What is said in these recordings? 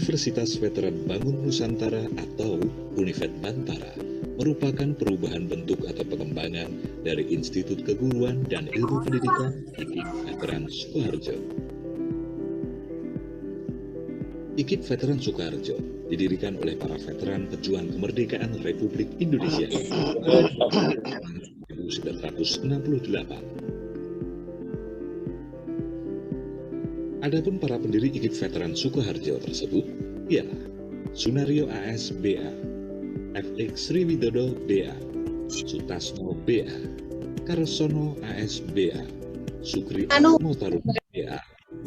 Universitas Veteran Bangun Nusantara atau Univet Bantara merupakan perubahan bentuk atau pengembangan dari Institut Keguruan dan Ilmu Pendidikan IKIP Veteran Sukoharjo. IKIP Veteran Sukoharjo didirikan oleh para veteran pejuang kemerdekaan Republik Indonesia tahun 1968. Adapun para pendiri IKIP Veteran Sukoharjo tersebut ialah Sunario AS BA, FX Sriwidodo BA, Sutasno BA, Karsono AS BA, Sukri Motarum BA,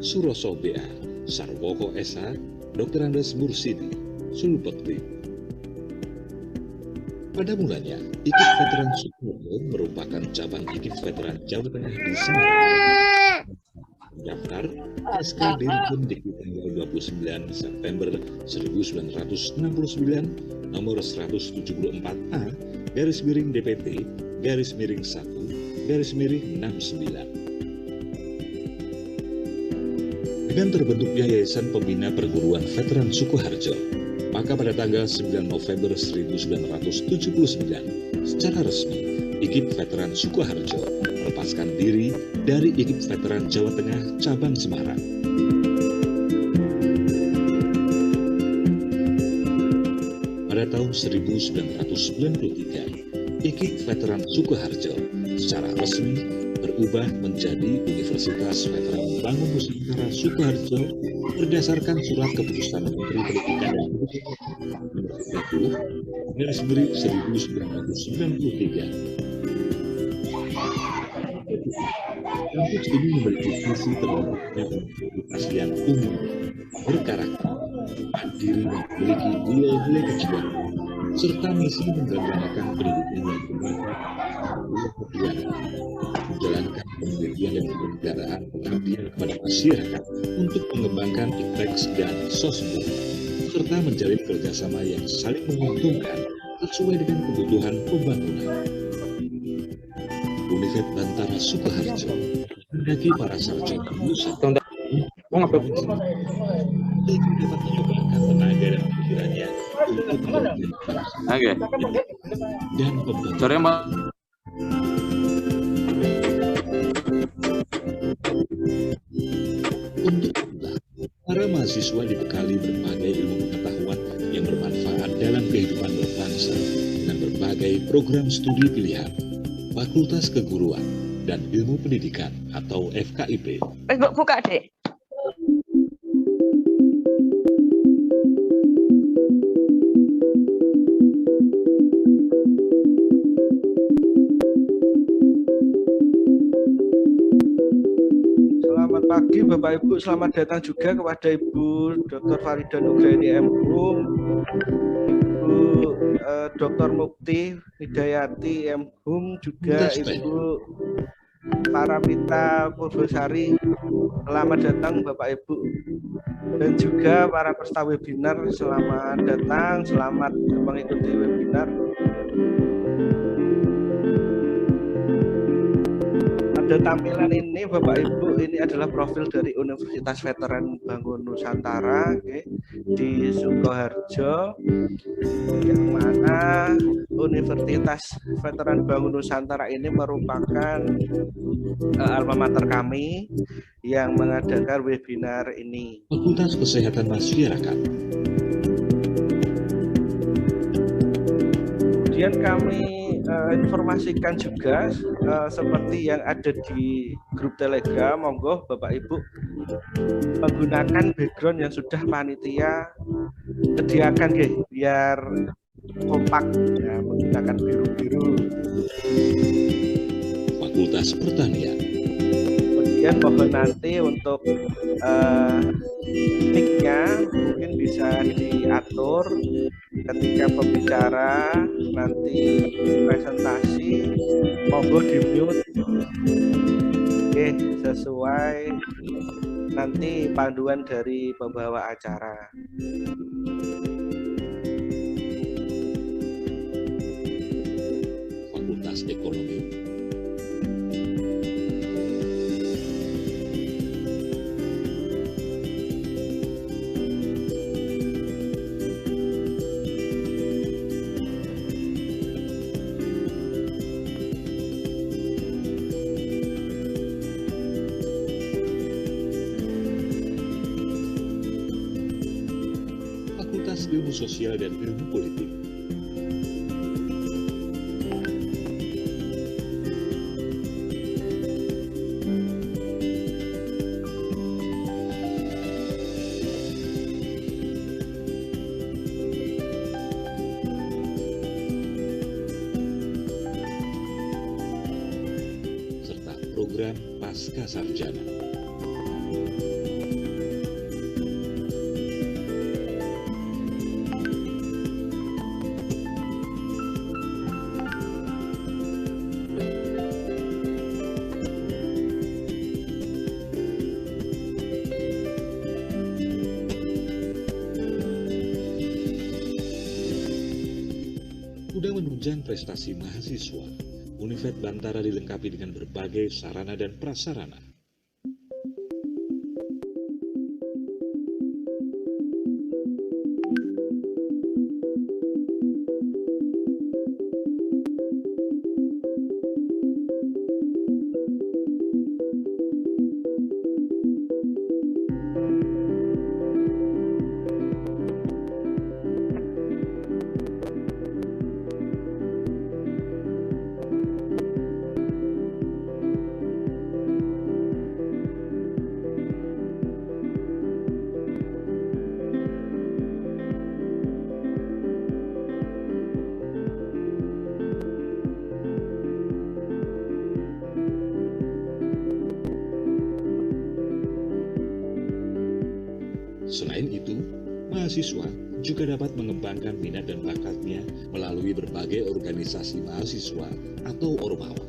Suroso BA, Sarwoko SA, Dr. Andes Mursidi, Sulpekti. Pada mulanya, IKIP Veteran Sukoharjo merupakan cabang IKIP Veteran Jawa Tengah di Semarang. Daftar SK Dirjen Dikti tanggal 29 September 1969 nomor 174A /DPT /1-69. Dengan terbentuknya Yayasan Pembina Perguruan Veteran Sukoharjo, maka pada tanggal 9 November 1979 secara resmi IKIP Veteran Sukoharjo melepaskan diri dari IKIP Veteran Jawa Tengah Cabang Semarang. Pada tahun 1993, IKIP Veteran Sukoharjo secara resmi berubah menjadi Universitas Veteran Bangun Nusantara Sukoharjo berdasarkan surat keputusan Menteri Pendidikan dan Kebudayaan nomor 30/1993. Kampus ini memiliki visi terbentuknya universitas yang umum, berkarakter, mandiri dan memiliki nilai-nilai kejujuran, serta misi menggambarkan pendidikan yang bermanfaat, menjalankan penelitian dan penyelenggaraan pengabdian kepada masyarakat untuk mengembangkan IPTEX dan SOSMO, serta menjalin kerjasama yang saling menguntungkan sesuai dengan kebutuhan pembangunan. Univet Bantara Sukoharjo mendaki para sarjana lulusan dapat menyumbangkan tenaga dan pikirannya untuk mengembangkan dan pembangunan. Untuk itulah, para mahasiswa dibekali berbagai ilmu pengetahuan yang bermanfaat dalam kehidupan berbangsa dengan berbagai program studi pilihan, Fakultas Keguruan dan Ilmu Pendidikan atau FKIP. Buka, Dek. Selamat pagi Bapak Ibu, selamat datang juga kepada Ibu Dr. Farida Nugraini M.Hum, Ibu Dr. Mukti Hidayati M.Hum, juga Ibu Paramita Purbosari. Selamat datang Bapak Ibu, dan juga para peserta webinar, selamat datang, selamat mengikuti webinar. Pada tampilan ini Bapak Ibu, ini adalah profil dari Universitas Veteran Bangun Nusantara di Sukoharjo, yang mana Universitas Veteran Bangun Nusantara ini merupakan alma mater kami yang mengadakan webinar ini. Fakultas Kesehatan Masyarakat. Kemudian kami informasikan juga seperti yang ada di grup Telegram, monggo Bapak Ibu menggunakan background yang sudah panitia sediakan biar kompak ya, menggunakan biru-biru. Fakultas Pertanian. Kemudian mohon nanti untuk mic-nya mungkin bisa diatur ketika pembicara nanti presentasi, monggo di mute. Oke, sesuai nanti panduan dari pembawa acara. Fakultas Ekonomi. sosial dan ilmu politik. Serta program Pasca Sarjana. Guna menunjang prestasi mahasiswa, Univet Bantara dilengkapi dengan berbagai sarana dan prasarana. Selain itu, mahasiswa juga dapat mengembangkan minat dan bakatnya melalui berbagai organisasi mahasiswa atau ormawa.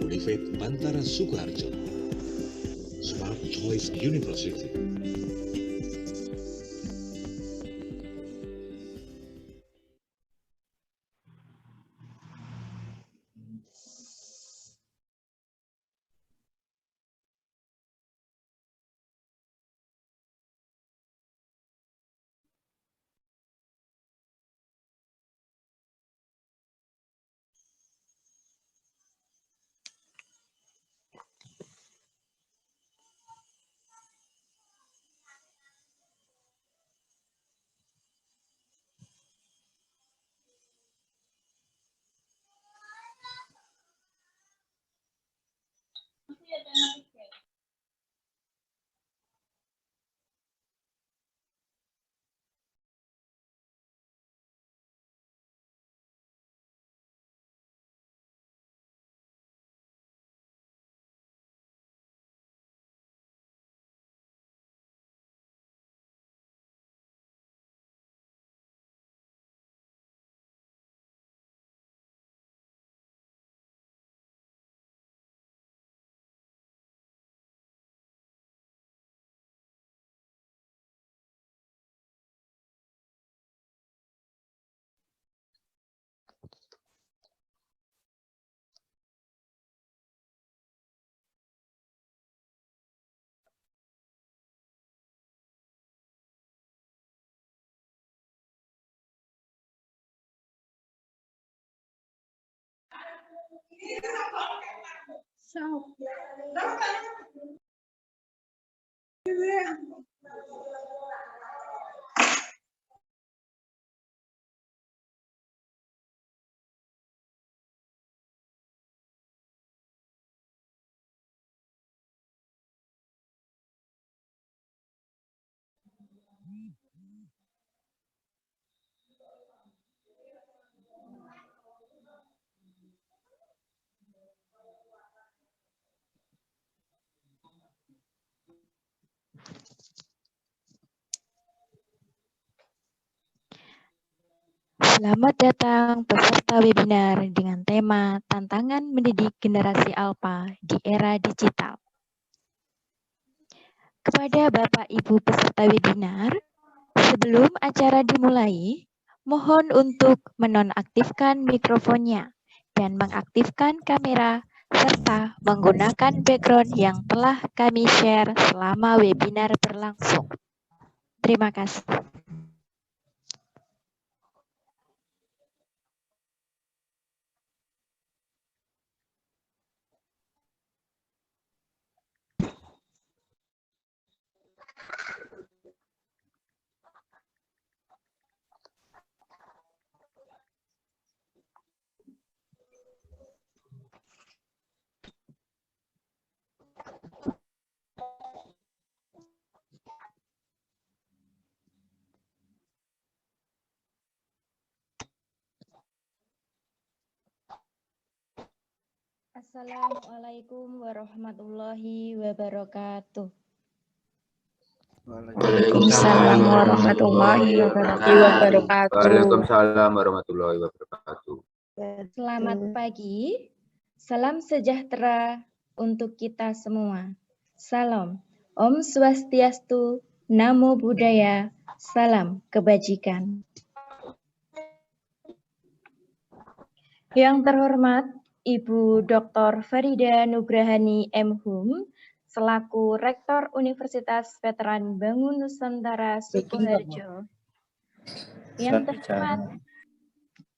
Univet Bantara Sukoharjo, Smart Choice University. Selamat datang peserta webinar dengan tema Tantangan Mendidik Generasi Alpha di Era Digital. Kepada Bapak Ibu peserta webinar, sebelum acara dimulai, mohon untuk menonaktifkan mikrofonnya dan mengaktifkan kamera serta menggunakan background yang telah kami share selama webinar berlangsung. Terima kasih. Assalamualaikum warahmatullahi wabarakatuh. Waalaikumsalam warahmatullahi wabarakatuh. Waalaikumsalam warahmatullahi wabarakatuh. Selamat pagi, salam sejahtera untuk kita semua. Salam, Om Swastiastu, Namo Buddhaya, salam kebajikan. Yang terhormat Ibu Dr. Farida Nugrahani M.Hum, selaku Rektor Universitas Veteran Bangun Nusantara Sukoharjo.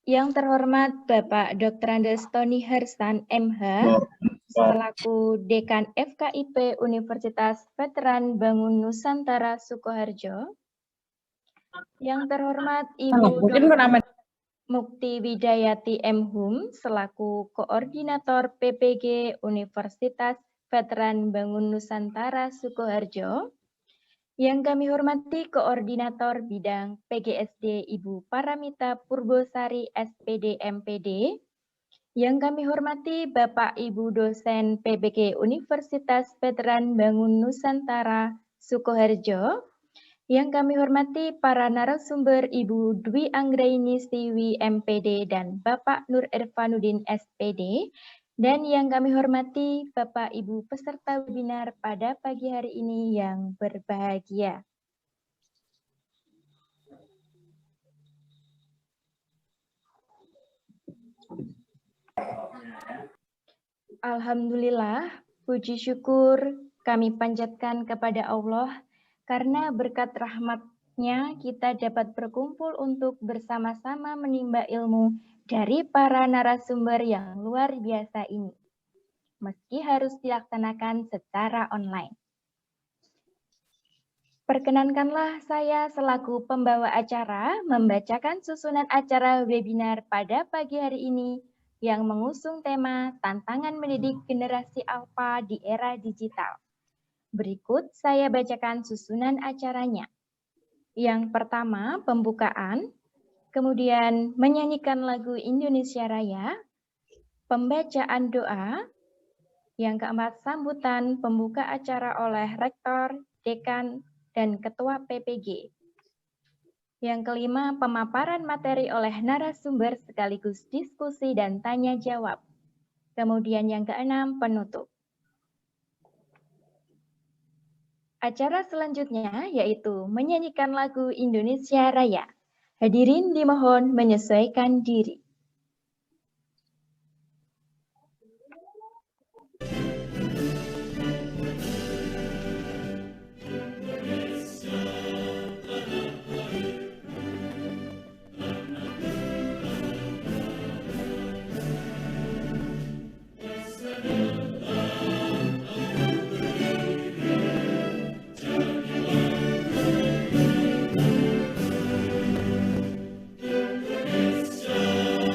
Yang terhormat Bapak Dr. Andes Tony Hersan MH, selaku Dekan FKIP Universitas Veteran Bangun Nusantara Sukoharjo. Yang terhormat Ibu Dr. Mukti Widayati M.Hum, selaku Koordinator PPG Universitas Veteran Bangun Nusantara Sukoharjo. Yang kami hormati Koordinator Bidang PGSD Ibu Paramita Purbosari SPD MPD. Yang kami hormati Bapak Ibu dosen PPG Universitas Veteran Bangun Nusantara Sukoharjo. Yang kami hormati para narasumber Ibu Dwi Anggraini Siwi MPD dan Bapak Nur Irfanuddin SPD. Dan yang kami hormati Bapak Ibu peserta webinar pada pagi hari ini yang berbahagia. Alhamdulillah, puji syukur kami panjatkan kepada Allah karena berkat rahmat-Nya kita dapat berkumpul untuk bersama-sama menimba ilmu dari para narasumber yang luar biasa ini, meski harus dilaksanakan secara online. Perkenankanlah saya selaku pembawa acara membacakan susunan acara webinar pada pagi hari ini yang mengusung tema Tantangan Mendidik Generasi Alpha di Era Digital. Berikut saya bacakan susunan acaranya. Yang pertama, pembukaan, kemudian menyanyikan lagu Indonesia Raya, pembacaan doa, yang keempat, sambutan pembuka acara oleh Rektor, Dekan, dan Ketua PPG. Yang kelima, pemaparan materi oleh narasumber sekaligus diskusi dan tanya jawab. Kemudian yang keenam, penutup. Acara selanjutnya yaitu menyanyikan lagu Indonesia Raya. Hadirin dimohon menyesuaikan diri. Indonesia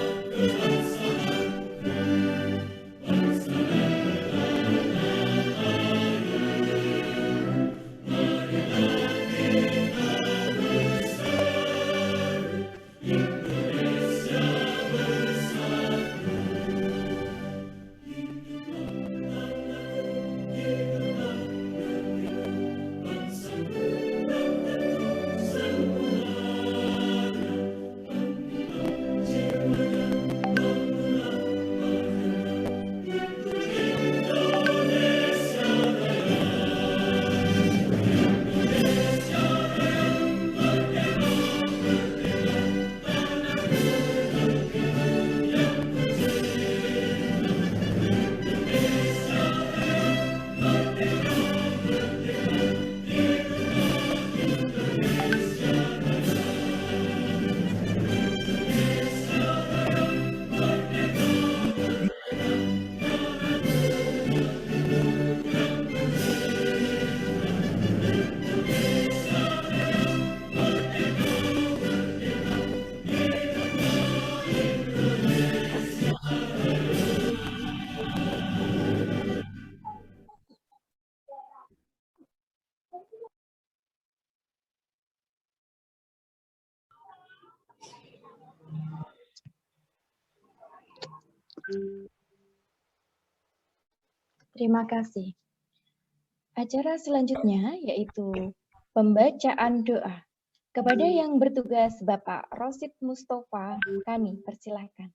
Terima kasih. Acara selanjutnya yaitu pembacaan doa. Kepada yang bertugas Bapak Rosid Mustafa, kami persilahkan.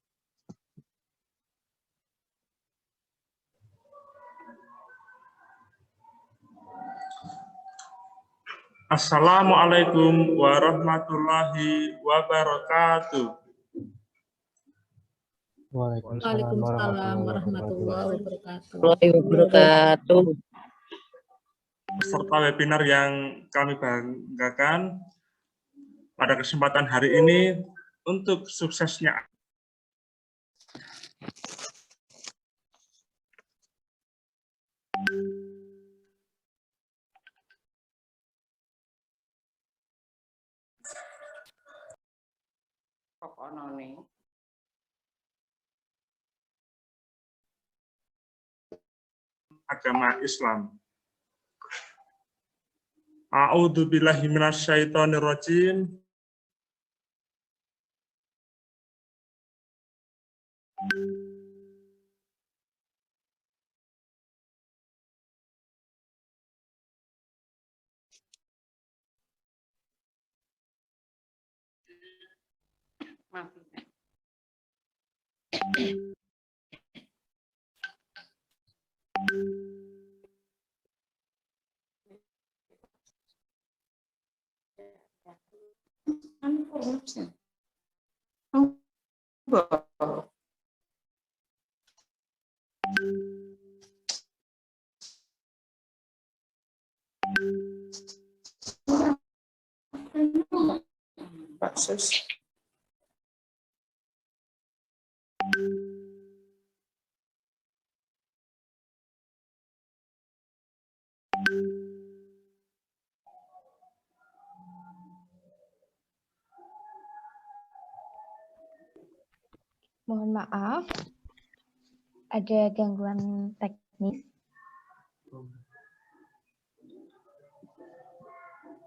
Assalamualaikum warahmatullahi wabarakatuh. Waalaikumsalam warahmatullahi wabarakatuh. Peserta webinar yang kami banggakan pada kesempatan hari ini untuk suksesnya agama Islam. A'udzubillahi minasyaitonirrajim. Mohon maaf, ada gangguan teknis.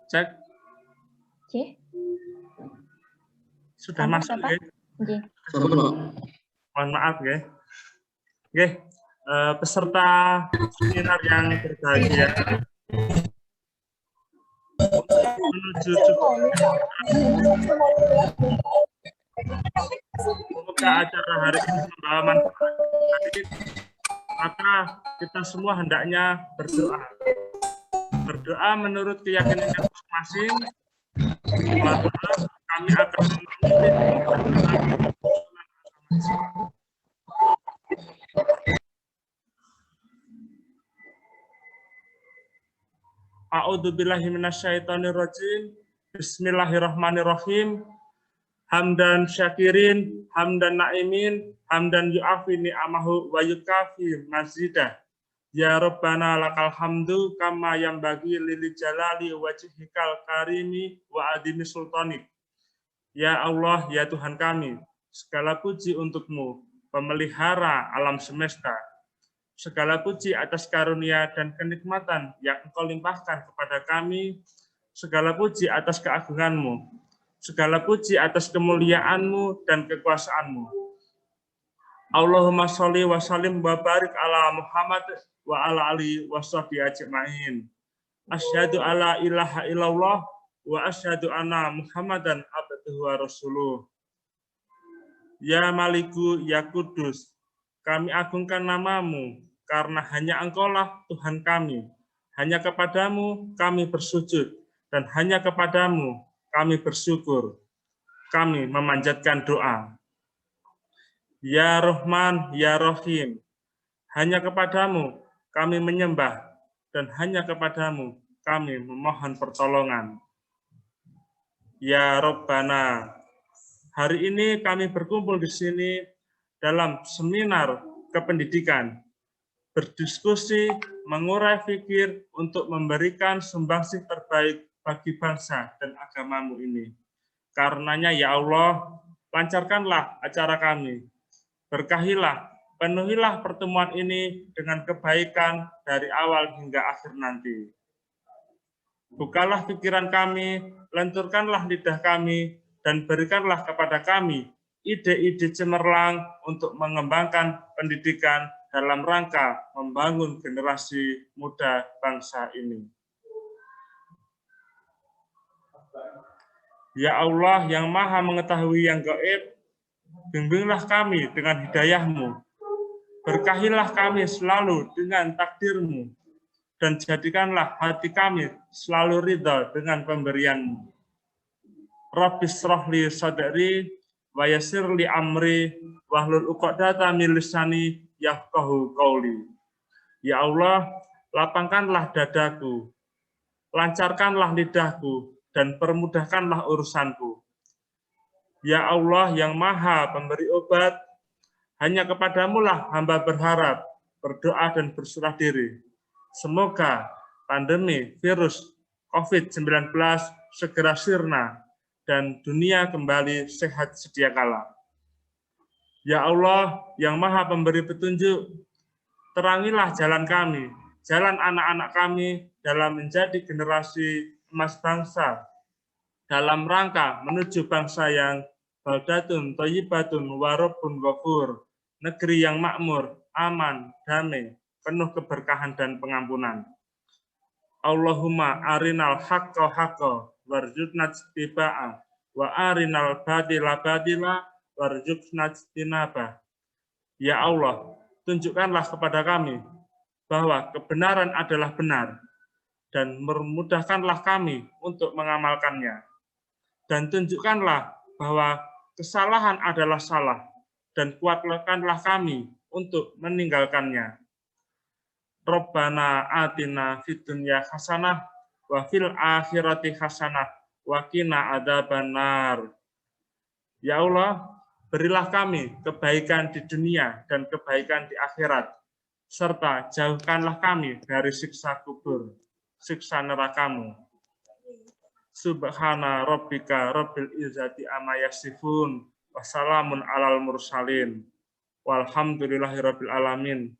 Cek. Oke. Sudah Aman, masuk Bapak? ya? Oke. Mohon maaf ya. Oke, peserta seminar yang berbahagia. Menuju semoga acara hari ini membawa manfaat, maka kita semua hendaknya berdoa. Berdoa menurut keyakinan masing-masing. Maka kami akan A'udzubillahi minasyaitonirrajim. Bismillahirrahmanirrahim. Hamdan syakirin, hamdan na'imin, hamdan yu'afi ni'amahu wa yukafi mazidah. Ya Rabbana lakal hamdu kama yang bagi lili jalali wajhikal karimi wa adimi sultanik. Ya Allah, ya Tuhan kami, segala puji untukmu, pemelihara alam semesta. Segala puji atas karunia dan kenikmatan yang Engkau limpahkan kepada kami. Segala puji atas keagungan-Mu. Segala puji atas kemuliaan-Mu dan kekuasaan-Mu. Allahumma sholli wa sallim wa barik ala Muhammad wa ala ali wa sahbihi ajma'in. Asyhadu alla ilaha illallah wa asyhadu anna Muhammadan abduhu wa rasuluh. Ya Maliku, ya Kudus, kami agungkan nama-Mu, karena hanya Engkaulah Tuhan kami. Hanya kepadamu kami bersujud, dan hanya kepadamu kami bersyukur. Kami memanjatkan doa. Ya Rahman, ya Rahim, hanya kepadamu kami menyembah, dan hanya kepadamu kami memohon pertolongan. Ya Rabbana, hari ini kami berkumpul di sini dalam seminar kependidikan, berdiskusi, mengurai fikir untuk memberikan sumbangsih terbaik bagi bangsa dan agamamu ini. Karenanya ya Allah, lancarkanlah acara kami. Berkahilah, penuhilah pertemuan ini dengan kebaikan dari awal hingga akhir nanti. Bukalah pikiran kami, lenturkanlah lidah kami, dan berikanlah kepada kami ide-ide cemerlang untuk mengembangkan pendidikan dalam rangka membangun generasi muda bangsa ini. Ya Allah yang Maha mengetahui yang gaib, bimbinglah kami dengan hidayah-Mu. Berkahilah kami selalu dengan takdir-Mu, dan jadikanlah hati kami selalu ridha dengan pemberian-Mu. Rabbis shrahli sadri wa yassirli amri wahlul 'uqdatam min lisani yafqahu qauli. Ya Allah, lapangkanlah dadaku, lancarkanlah lidahku, dan permudahkanlah urusanku. Ya Allah yang Maha pemberi obat, hanya kepadamu-lah hamba berharap, berdoa dan berserah diri. Semoga pandemi virus COVID-19 segera sirna dan dunia kembali sehat sedia kala. Ya Allah yang Maha pemberi petunjuk, terangilah jalan kami, jalan anak-anak kami dalam menjadi generasi emas bangsa, dalam rangka menuju bangsa yang baldatun thayyibatun wa rabbun ghafur, negeri yang makmur, aman, damai, penuh keberkahan dan pengampunan. Allahumma arinal haqqa haqqa warzuqna ittiba'ah wa arinal batila batila warzuqna ijtinabah. Ya Allah, tunjukkanlah kepada kami bahwa kebenaran adalah benar dan memudahkanlah kami untuk mengamalkannya. Dan tunjukkanlah bahwa kesalahan adalah salah dan kuatkanlah kami untuk meninggalkannya. Rabbana atina fid dunya hasanah wa fil akhirati hasanah wa qina adzabannar. Ya Allah, berilah kami kebaikan di dunia dan kebaikan di akhirat, serta jauhkanlah kami dari siksa kubur, siksa neraka-Mu. Subhana rabbika rabbil izzati amma yasifun wa salamun alal mursalin walhamdulillahi rabbil alamin.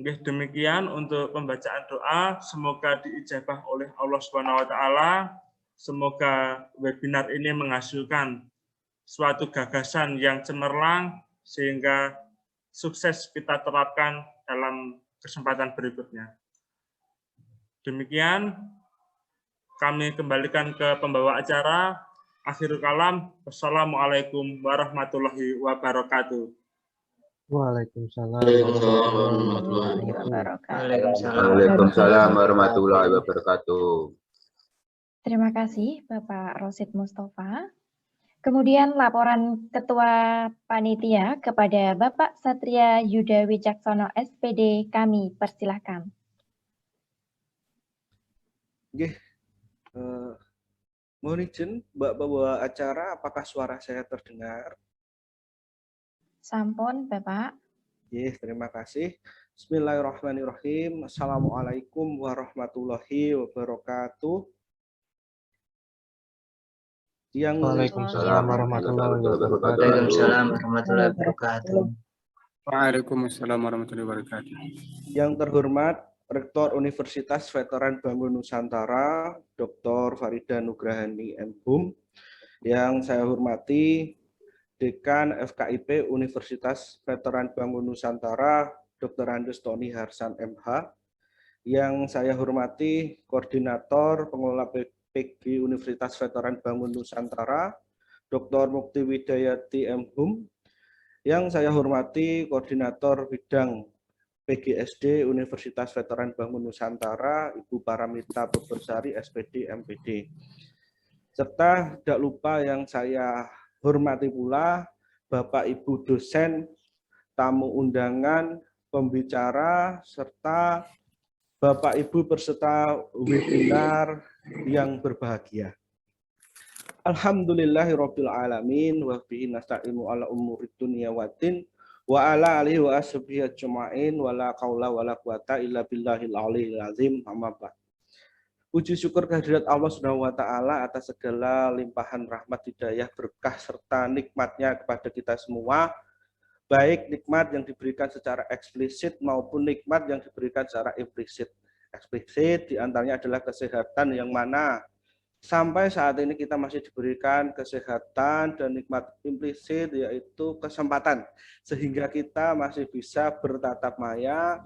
Demikian untuk pembacaan doa, semoga diijabah oleh Allah Subhanahu wa taala. Semoga webinar ini menghasilkan suatu gagasan yang cemerlang sehingga sukses kita terapkan dalam kesempatan berikutnya. Demikian kami kembalikan ke pembawa acara. Akhirul kalam. Wassalamualaikum warahmatullahi wabarakatuh. Waalaikumsalam warahmatullahi wabarakatuh. Waalaikumsalam warahmatullahi wabarakatuh. Terima kasih Bapak Rosid Mustafa. Kemudian laporan Ketua Panitia kepada Bapak Satria Yuda Wicaksono SPD kami persilahkan. Oke, mohon izin Mbak Bawa acara, apakah suara saya terdengar? Sampun, Bapak. Terima kasih. Bismillahirrahmanirrahim. Assalamualaikum warahmatullahi wabarakatuh. Waalaikumsalam warahmatullahi wabarakatuh. Waalaikumsalam warahmatullahi wabarakatuh. Waalaikumsalam warahmatullahi wabarakatuh. Yang terhormat Rektor Universitas Veteran Bangun Nusantara, Dr. Farida Nugrahani MHum. Yang saya hormati Dekan FKIP Universitas Veteran Bangun Nusantara, Dr. Andes Tony Harsan MH. Yang saya hormati Koordinator Pengelola PG Universitas Veteran Bangun Nusantara, Dr. Mukti Widayati MHum. Yang saya hormati Koordinator Bidang PGSD Universitas Veteran Bangun Nusantara, Ibu Paramita Bebersari SPD MPD. Serta tidak lupa yang saya hormati pula Bapak Ibu dosen, tamu undangan, pembicara, serta Bapak Ibu peserta webinar yang berbahagia. Alhamdulillahirabbil alamin wa bihi nasta'inu ala umurid dunya waddin wa ala alihi wa ashabihi ajma'in wa la qaula wa la quwata illa billahil aliyil azim. Amma ba'd. Puji syukur kehadirat Allah Subhanahu wa taala atas segala limpahan rahmat, hidayah, berkah serta nikmatnya kepada kita semua, baik nikmat yang diberikan secara eksplisit maupun nikmat yang diberikan secara implisit. Eksplisit diantaranya adalah kesehatan yang mana sampai saat ini kita masih diberikan kesehatan dan nikmat implisit, yaitu kesempatan, sehingga kita masih bisa bertatap maya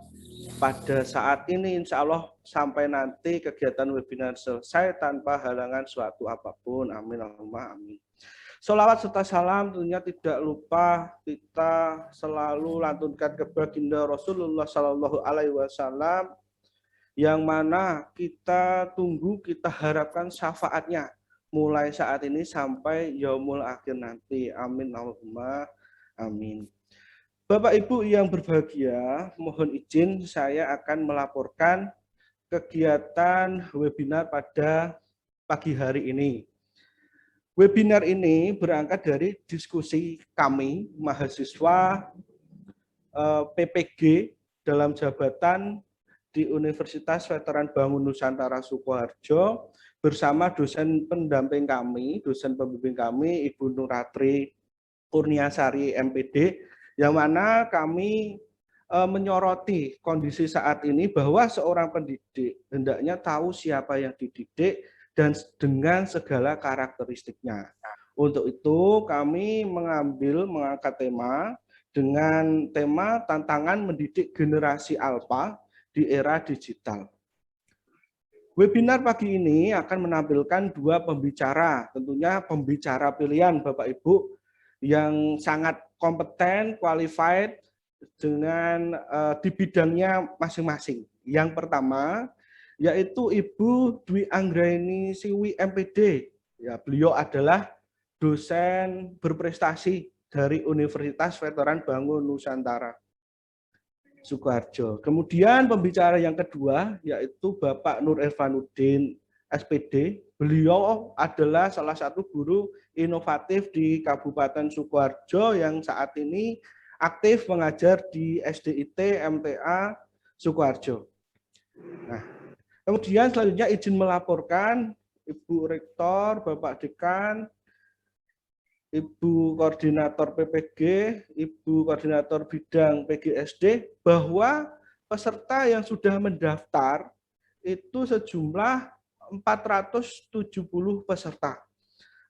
pada saat ini, insya Allah sampai nanti kegiatan webinar selesai tanpa halangan suatu apapun. Amin Allahumma amin. Sholawat serta salam tentunya tidak lupa kita selalu lantunkan ke baginda Rasulullah Sallallahu Alaihi Wasallam, yang mana kita tunggu, kita harapkan syafaatnya mulai saat ini sampai yaumul akhir nanti. Amin Allahumma amin. Bapak Ibu yang berbahagia, mohon izin saya akan melaporkan kegiatan webinar pada pagi hari ini. Webinar ini berangkat dari diskusi kami mahasiswa PPG dalam jabatan di Universitas Veteran Bangun Nusantara Sukoharjo bersama dosen pendamping kami, dosen pembimbing kami, Ibu Nuratri Kurniasari MPD, yang mana kami menyoroti kondisi saat ini bahwa seorang pendidik hendaknya tahu siapa yang dididik dan dengan segala karakteristiknya. Untuk itu kami mengangkat tema dengan tema tantangan mendidik generasi alfa di era digital. Webinar pagi ini akan menampilkan dua pembicara, tentunya pembicara pilihan Bapak Ibu yang sangat kompeten, qualified dengan di bidangnya masing-masing. Yang pertama yaitu Ibu Dwi Anggraini Siwi MPD. Ya, beliau adalah dosen berprestasi dari Universitas Veteran Bangun Nusantara Sukoharjo. Kemudian pembicara yang kedua yaitu Bapak Nur Irfanuddin SPD. Beliau adalah salah satu guru inovatif di Kabupaten Sukoharjo yang saat ini aktif mengajar di SDIT MTA Sukoharjo. Nah, kemudian selanjutnya izin melaporkan Ibu Rektor, Bapak Dekan, Ibu Koordinator PPG, Ibu Koordinator Bidang PGSD, bahwa peserta yang sudah mendaftar itu sejumlah 470 peserta.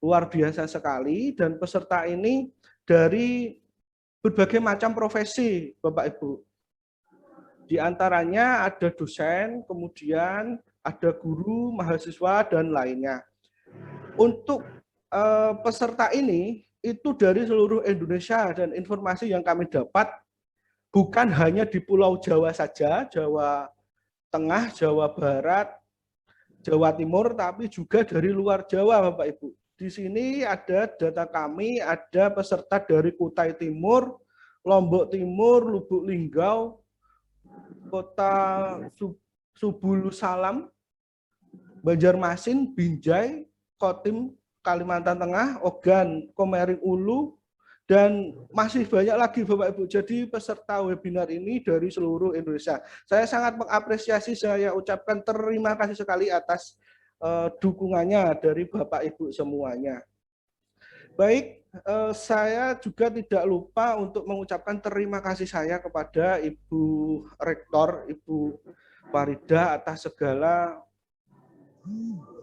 Luar biasa sekali, dan peserta ini dari berbagai macam profesi, Bapak Ibu. Di antaranya ada dosen, kemudian ada guru, mahasiswa, dan lainnya. Untuk peserta ini itu dari seluruh Indonesia, dan informasi yang kami dapat bukan hanya di Pulau Jawa saja, Jawa Tengah, Jawa Barat, Jawa Timur, tapi juga dari luar Jawa, Bapak Ibu. Di sini ada data kami, ada peserta dari Kutai Timur, Lombok Timur, Lubuk Linggau, Kota Subulu Salam, Banjarmasin, Binjai, Kotim, Kalimantan Tengah, Ogan, Komering Ulu, dan masih banyak lagi Bapak Ibu. Jadi peserta webinar ini dari seluruh Indonesia. Saya sangat mengapresiasi, saya ucapkan terima kasih sekali atas dukungannya dari Bapak Ibu semuanya. Baik, saya juga tidak lupa untuk mengucapkan terima kasih saya kepada Ibu Rektor, Ibu Farida atas segala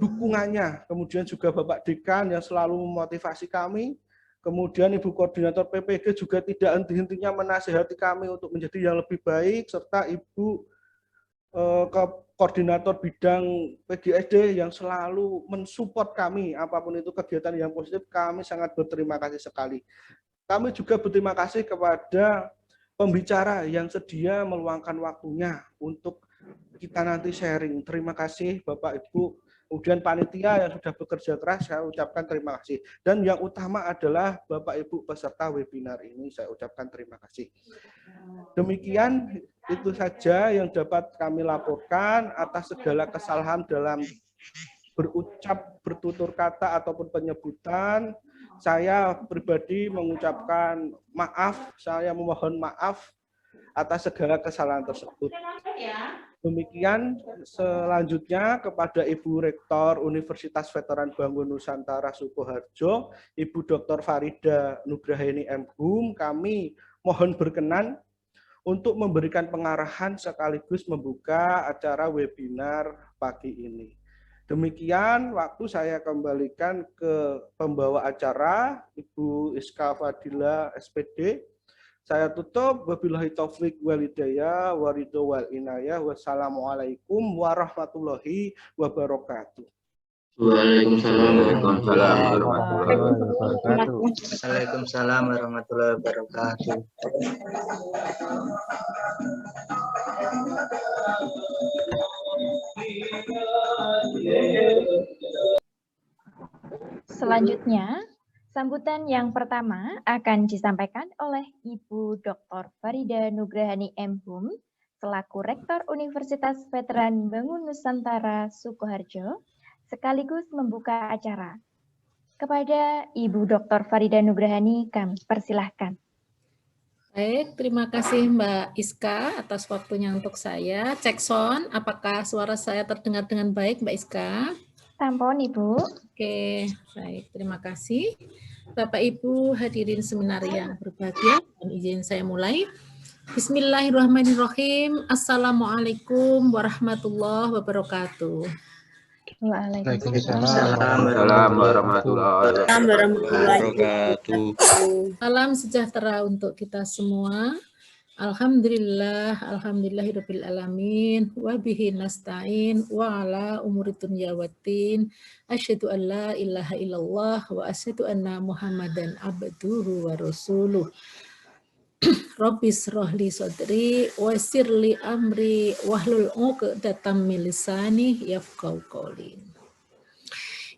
dukungannya, kemudian juga Bapak Dekan yang selalu memotivasi kami, kemudian Ibu Koordinator PPG juga tidak henti-hentinya menasihati kami untuk menjadi yang lebih baik, serta Ibu Koordinator Bidang PGSD yang selalu mensupport kami, apapun itu kegiatan yang positif, kami sangat berterima kasih sekali. Kami juga berterima kasih kepada pembicara yang sedia meluangkan waktunya untuk kita nanti sharing. Terima kasih Bapak Ibu, kemudian panitia yang sudah bekerja keras, saya ucapkan terima kasih. Dan yang utama adalah Bapak Ibu peserta webinar ini, saya ucapkan terima kasih. Demikian itu saja yang dapat kami laporkan. Atas segala kesalahan dalam berucap, bertutur kata ataupun penyebutan, saya pribadi mengucapkan maaf, saya memohon maaf atas segala kesalahan tersebut. Demikian selanjutnya kepada Ibu Rektor Universitas Veteran Bangun Nusantara Sukoharjo, Ibu Dr. Farida Nugrahaini MHum, kami mohon berkenan untuk memberikan pengarahan sekaligus membuka acara webinar pagi ini. Demikian waktu saya kembalikan ke pembawa acara Ibu Iska Fadila SPD. Saya tutup, wabillahi taufik wal hidayah, waridho wal inayah, wassalamualaikum warahmatullahi wabarakatuh. Waalaikumsalam warahmatullahi wabarakatuh. Waalaikumsalam warahmatullahi wabarakatuh. Selanjutnya, sambutan yang pertama akan disampaikan oleh Ibu Dr. Farida Nugrahani MHum, selaku Rektor Universitas Veteran Bangun Nusantara Sukoharjo, sekaligus membuka acara. Kepada Ibu Dr. Farida Nugrahani, kami persilahkan. Baik, terima kasih Mbak Iska atas waktunya untuk saya. Cek sound, apakah suara saya terdengar dengan baik Mbak Iska? Sampun Ibu. Oke, baik, terima kasih. Bapak Ibu hadirin seminar yang berbahagia, dan izin saya mulai. Bismillahirrahmanirrahim. Assalamualaikum warahmatullahi wabarakatuh. Waalaikumsalam warahmatullahi wabarakatuh. Salam sejahtera untuk kita semua. Alhamdulillahirabbil alamin wa bihi nasta'in wa ala umuri dunya waddin. Asyhadu an la ilaha illallah wa asyhadu anna Muhammadan abduhu wa rasuluh. Rabbis rohli sodri wa sirli amri wahlul uqdatam min lisani yafqahu qawli.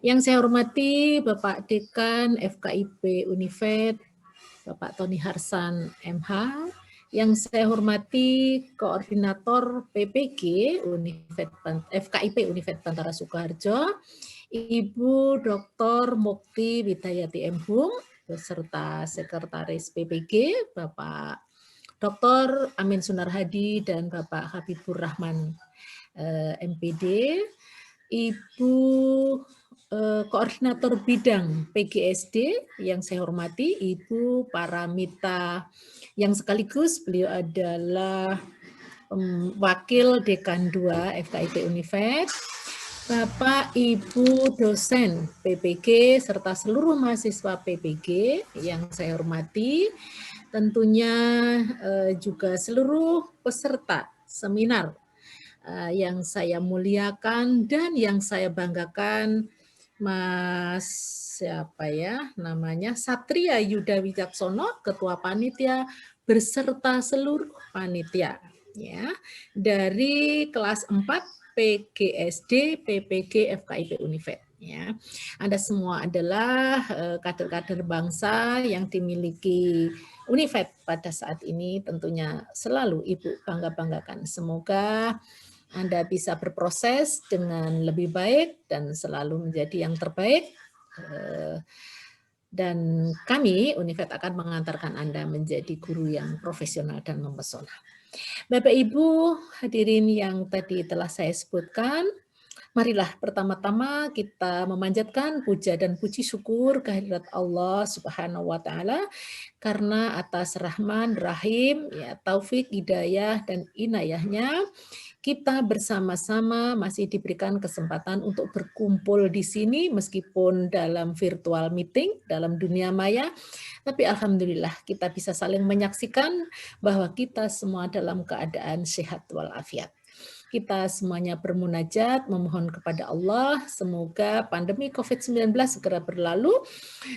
Yang saya hormati Bapak Dekan FKIP Univet, Bapak Tony Harsan MH, yang saya hormati Koordinator PPG FKIP Univet Bantara Sukoharjo, Ibu Dr. Mukti Widayati MHum, beserta Sekretaris PPG, Bapak Dr. Amin Sunar Hadi dan Bapak Habibur Rahman MPD, Ibu Koordinator Bidang PGSD yang saya hormati, Ibu Paramita, yang sekaligus beliau adalah Wakil Dekan 2 FKIP Univet, Bapak Ibu dosen PPG serta seluruh mahasiswa PPG yang saya hormati, tentunya juga seluruh peserta seminar yang saya muliakan dan yang saya banggakan, Mas siapa ya namanya, Satria Yuda Wijaksono, Ketua Panitia beserta seluruh panitia ya dari kelas 4 PGSD PPG FKIP Univet ya. Anda semua adalah kader-kader bangsa yang dimiliki Univet pada saat ini, tentunya selalu Ibu bangga-banggakan. Semoga Anda bisa berproses dengan lebih baik dan selalu menjadi yang terbaik. Dan kami Univet akan mengantarkan Anda menjadi guru yang profesional dan mempesona. Bapak Ibu hadirin yang tadi telah saya sebutkan, marilah pertama-tama kita memanjatkan puja dan puji syukur kehadirat Allah Subhanahu wa taala karena atas rahman rahim ya, taufik, hidayah dan inayahnya kita bersama-sama masih diberikan kesempatan untuk berkumpul di sini meskipun dalam virtual meeting, dalam dunia maya. Tapi alhamdulillah kita bisa saling menyaksikan bahwa kita semua dalam keadaan sehat walafiat. Kita semuanya bermunajat, memohon kepada Allah, semoga pandemi COVID-19 segera berlalu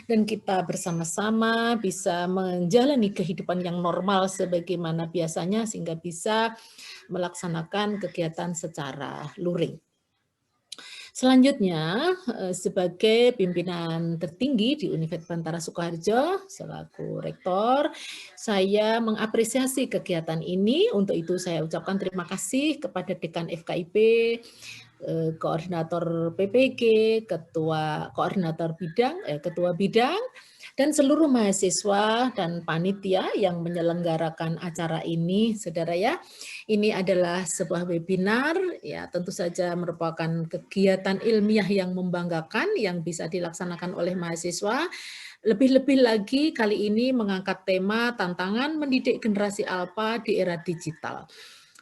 dan kita bersama-sama bisa menjalani kehidupan yang normal sebagaimana biasanya sehingga bisa melaksanakan kegiatan secara luring. Selanjutnya, sebagai pimpinan tertinggi di Univet Bantara Sukoharjo, selaku rektor, saya mengapresiasi kegiatan ini. Untuk itu saya ucapkan terima kasih kepada Dekan FKIP, Koordinator PPG, Ketua Koordinator Bidang, Ketua Bidang, dan seluruh mahasiswa dan panitia yang menyelenggarakan acara ini, saudara ya. Ini adalah sebuah webinar, ya tentu saja merupakan kegiatan ilmiah yang membanggakan yang bisa dilaksanakan oleh mahasiswa. Lebih-lebih lagi kali ini mengangkat tema tantangan mendidik generasi alpha di era digital.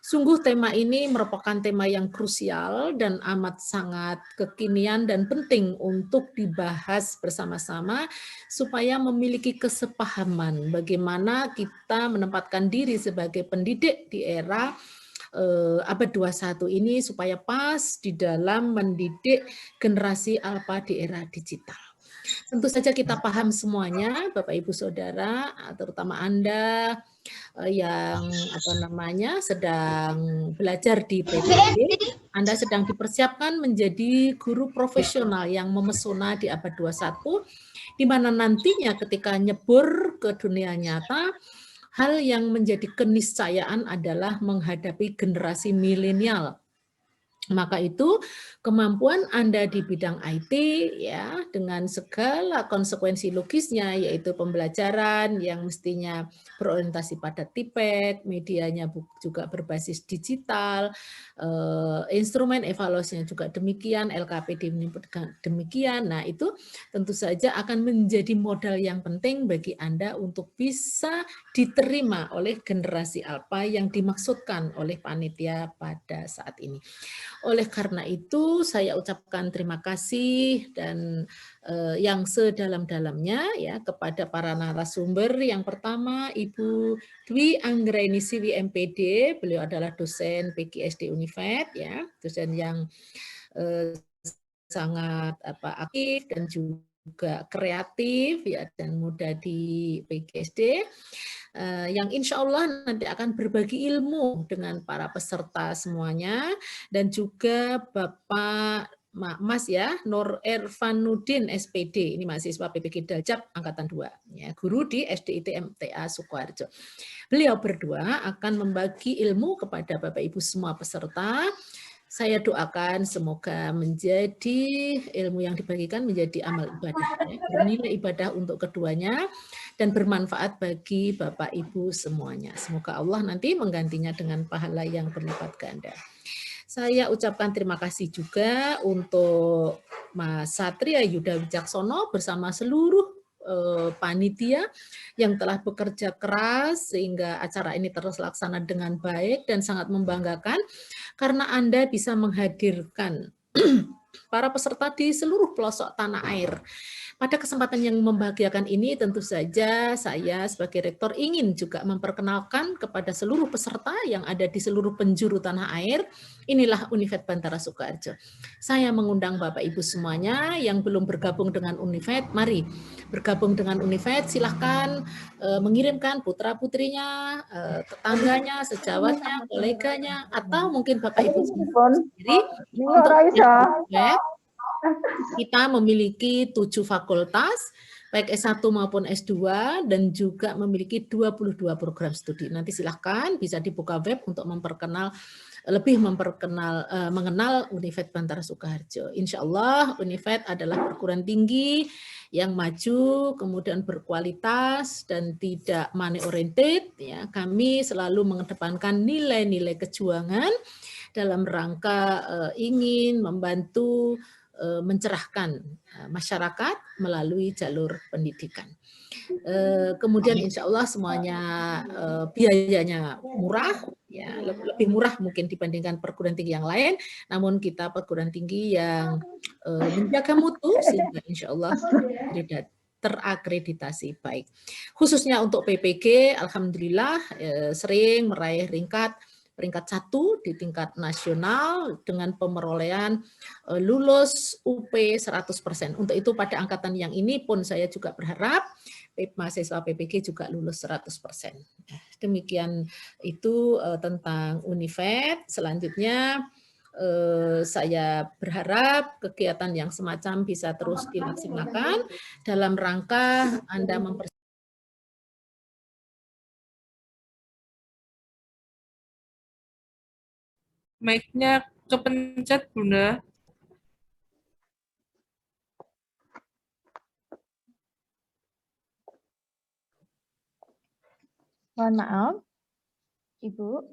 Sungguh tema ini merupakan tema yang krusial dan amat sangat kekinian dan penting untuk dibahas bersama-sama supaya memiliki kesepahaman bagaimana kita menempatkan diri sebagai pendidik di era abad 21 ini supaya pas di dalam mendidik generasi alfa di era digital. Tentu saja kita paham semuanya, Bapak Ibu Saudara, terutama Anda yang sedang belajar di PPD, Anda sedang dipersiapkan menjadi guru profesional yang memesona di abad 21, di mana nantinya ketika nyebur ke dunia nyata, hal yang menjadi keniscayaan adalah menghadapi generasi milenial. Maka itu kemampuan Anda di bidang IT ya dengan segala konsekuensi logisnya, yaitu pembelajaran yang mestinya berorientasi pada TIPEK, medianya juga berbasis digital, instrumen evaluasinya juga demikian, LKPD demikian. Nah, itu tentu saja akan menjadi modal yang penting bagi Anda untuk bisa diterima oleh generasi alpha yang dimaksudkan oleh panitia pada saat ini. Oleh karena itu, saya ucapkan terima kasih dan yang sedalam-dalamnya ya kepada para narasumber. Yang pertama, Ibu Dwi Anggrainisi MPD, beliau adalah dosen PGSD Unifed, ya, dosen yang sangat aktif dan juga kreatif ya dan muda di PGSD. Yang insya Allah nanti akan berbagi ilmu dengan para peserta semuanya, dan juga Bapak Mas ya Nur Ervanuddin SPD, ini mahasiswa PPG Daljab angkatan 2 ya, guru di SDIT MTA Sukoharjo. Beliau berdua akan membagi ilmu kepada Bapak Ibu semua peserta. Saya doakan semoga menjadi ilmu yang dibagikan menjadi amal ibadah, ya, bernilai ibadah untuk keduanya dan bermanfaat bagi Bapak Ibu semuanya. Semoga Allah nanti menggantinya dengan pahala yang berlipat ganda. Saya ucapkan terima kasih juga untuk Mas Satria Yuda Wijaksono bersama seluruh panitia yang telah bekerja keras sehingga acara ini terlaksana dengan baik dan sangat membanggakan karena Anda bisa menghadirkan para peserta di seluruh pelosok tanah air. Pada kesempatan yang membahagiakan ini tentu saja saya sebagai rektor ingin juga memperkenalkan kepada seluruh peserta yang ada di seluruh penjuru tanah air, inilah Unifed Bantara Sukoharjo. Saya mengundang Bapak Ibu semuanya yang belum bergabung dengan Unifed, mari bergabung dengan Unifed, silahkan mengirimkan putra-putrinya, tetangganya, sejawatnya, koleganya, atau mungkin Bapak Ibu sendiri untuk Unifed. Kita memiliki 7 fakultas, baik S1 maupun S2, dan juga memiliki 22 program studi. Nanti silahkan bisa dibuka web untuk mengenal Unifed Bantara Sukoharjo. Insya Allah Unifed adalah perguruan tinggi yang maju, kemudian berkualitas dan tidak money oriented. Ya, kami selalu mengedepankan nilai-nilai kejuangan dalam rangka ingin membantu mencerahkan masyarakat melalui jalur pendidikan. Kemudian insya Allah semuanya biayanya murah, ya lebih murah mungkin dibandingkan perguruan tinggi yang lain, namun kita perguruan tinggi yang menjaga mutu sehingga insya Allah terakreditasi baik. Khususnya untuk PPG, alhamdulillah sering meraih peringkat 1 di tingkat nasional dengan pemerolehan lulus UP 100%. Untuk itu pada angkatan yang ini pun saya juga berharap mahasiswa PPG juga lulus 100%. Demikian itu tentang Unifed. Selanjutnya saya berharap kegiatan yang semacam bisa terus dilaksanakan dalam rangka Anda mempersiapkan mic-nya kepencet, Bunda. Mohon maaf, Ibu.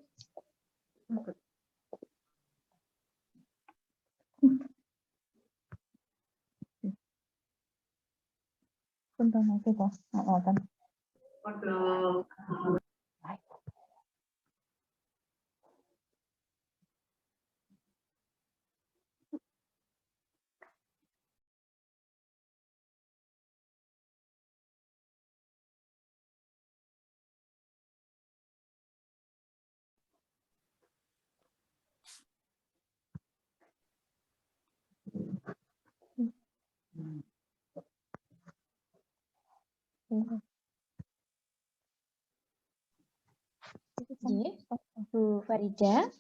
Bentar, kita ngoten. Bu Farida.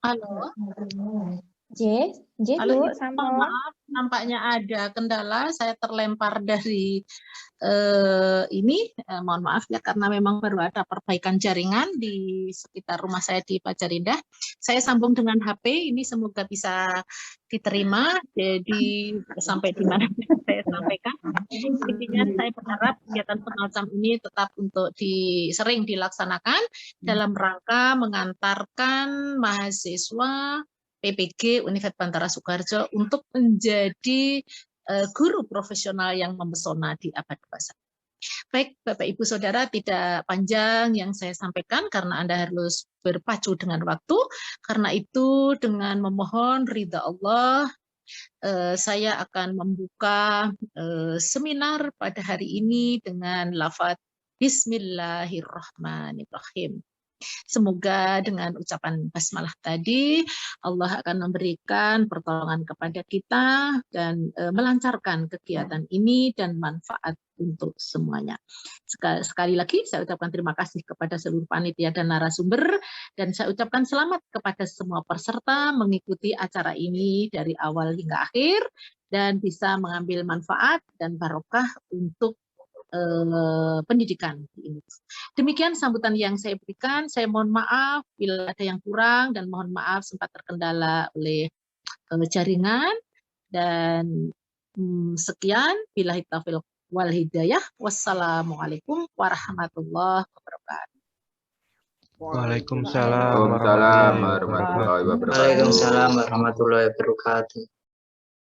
Halo. Bu, sampun. Maaf, nampaknya ada kendala. Saya terlempar dari mohon maaf ya karena memang baru ada perbaikan jaringan di sekitar rumah saya di Pajarindah. Saya sambung dengan HP. Ini semoga bisa diterima. Jadi sampai di mana saya sampaikan. Intinya saya berharap kegiatan semacam ini tetap untuk sering dilaksanakan dalam rangka mengantarkan mahasiswa PPG Universitas Bantara Soekarjo untuk menjadi guru profesional yang memesona di abad 21. Baik, Bapak Ibu Saudara, tidak panjang yang saya sampaikan karena Anda harus berpacu dengan waktu. Karena itu dengan memohon ridha Allah, saya akan membuka seminar pada hari ini dengan lafaz Bismillahirrahmanirrahim. Semoga dengan ucapan basmalah tadi Allah akan memberikan pertolongan kepada kita dan melancarkan kegiatan ini dan manfaat untuk semuanya. Sekali lagi saya ucapkan terima kasih kepada seluruh panitia dan narasumber dan saya ucapkan selamat kepada semua peserta mengikuti acara ini dari awal hingga akhir dan bisa mengambil manfaat dan barokah untuk pendidikan ini. Demikian sambutan yang saya berikan. Saya mohon maaf bila ada yang kurang dan mohon maaf sempat terkendala oleh jaringan dan sekian. Billahi taufiq wal hidayah. Wassalamualaikum warahmatullahi wabarakatuh. Waalaikumsalam warahmatullahi wabarakatuh. Waalaikumsalam warahmatullahi wabarakatuh.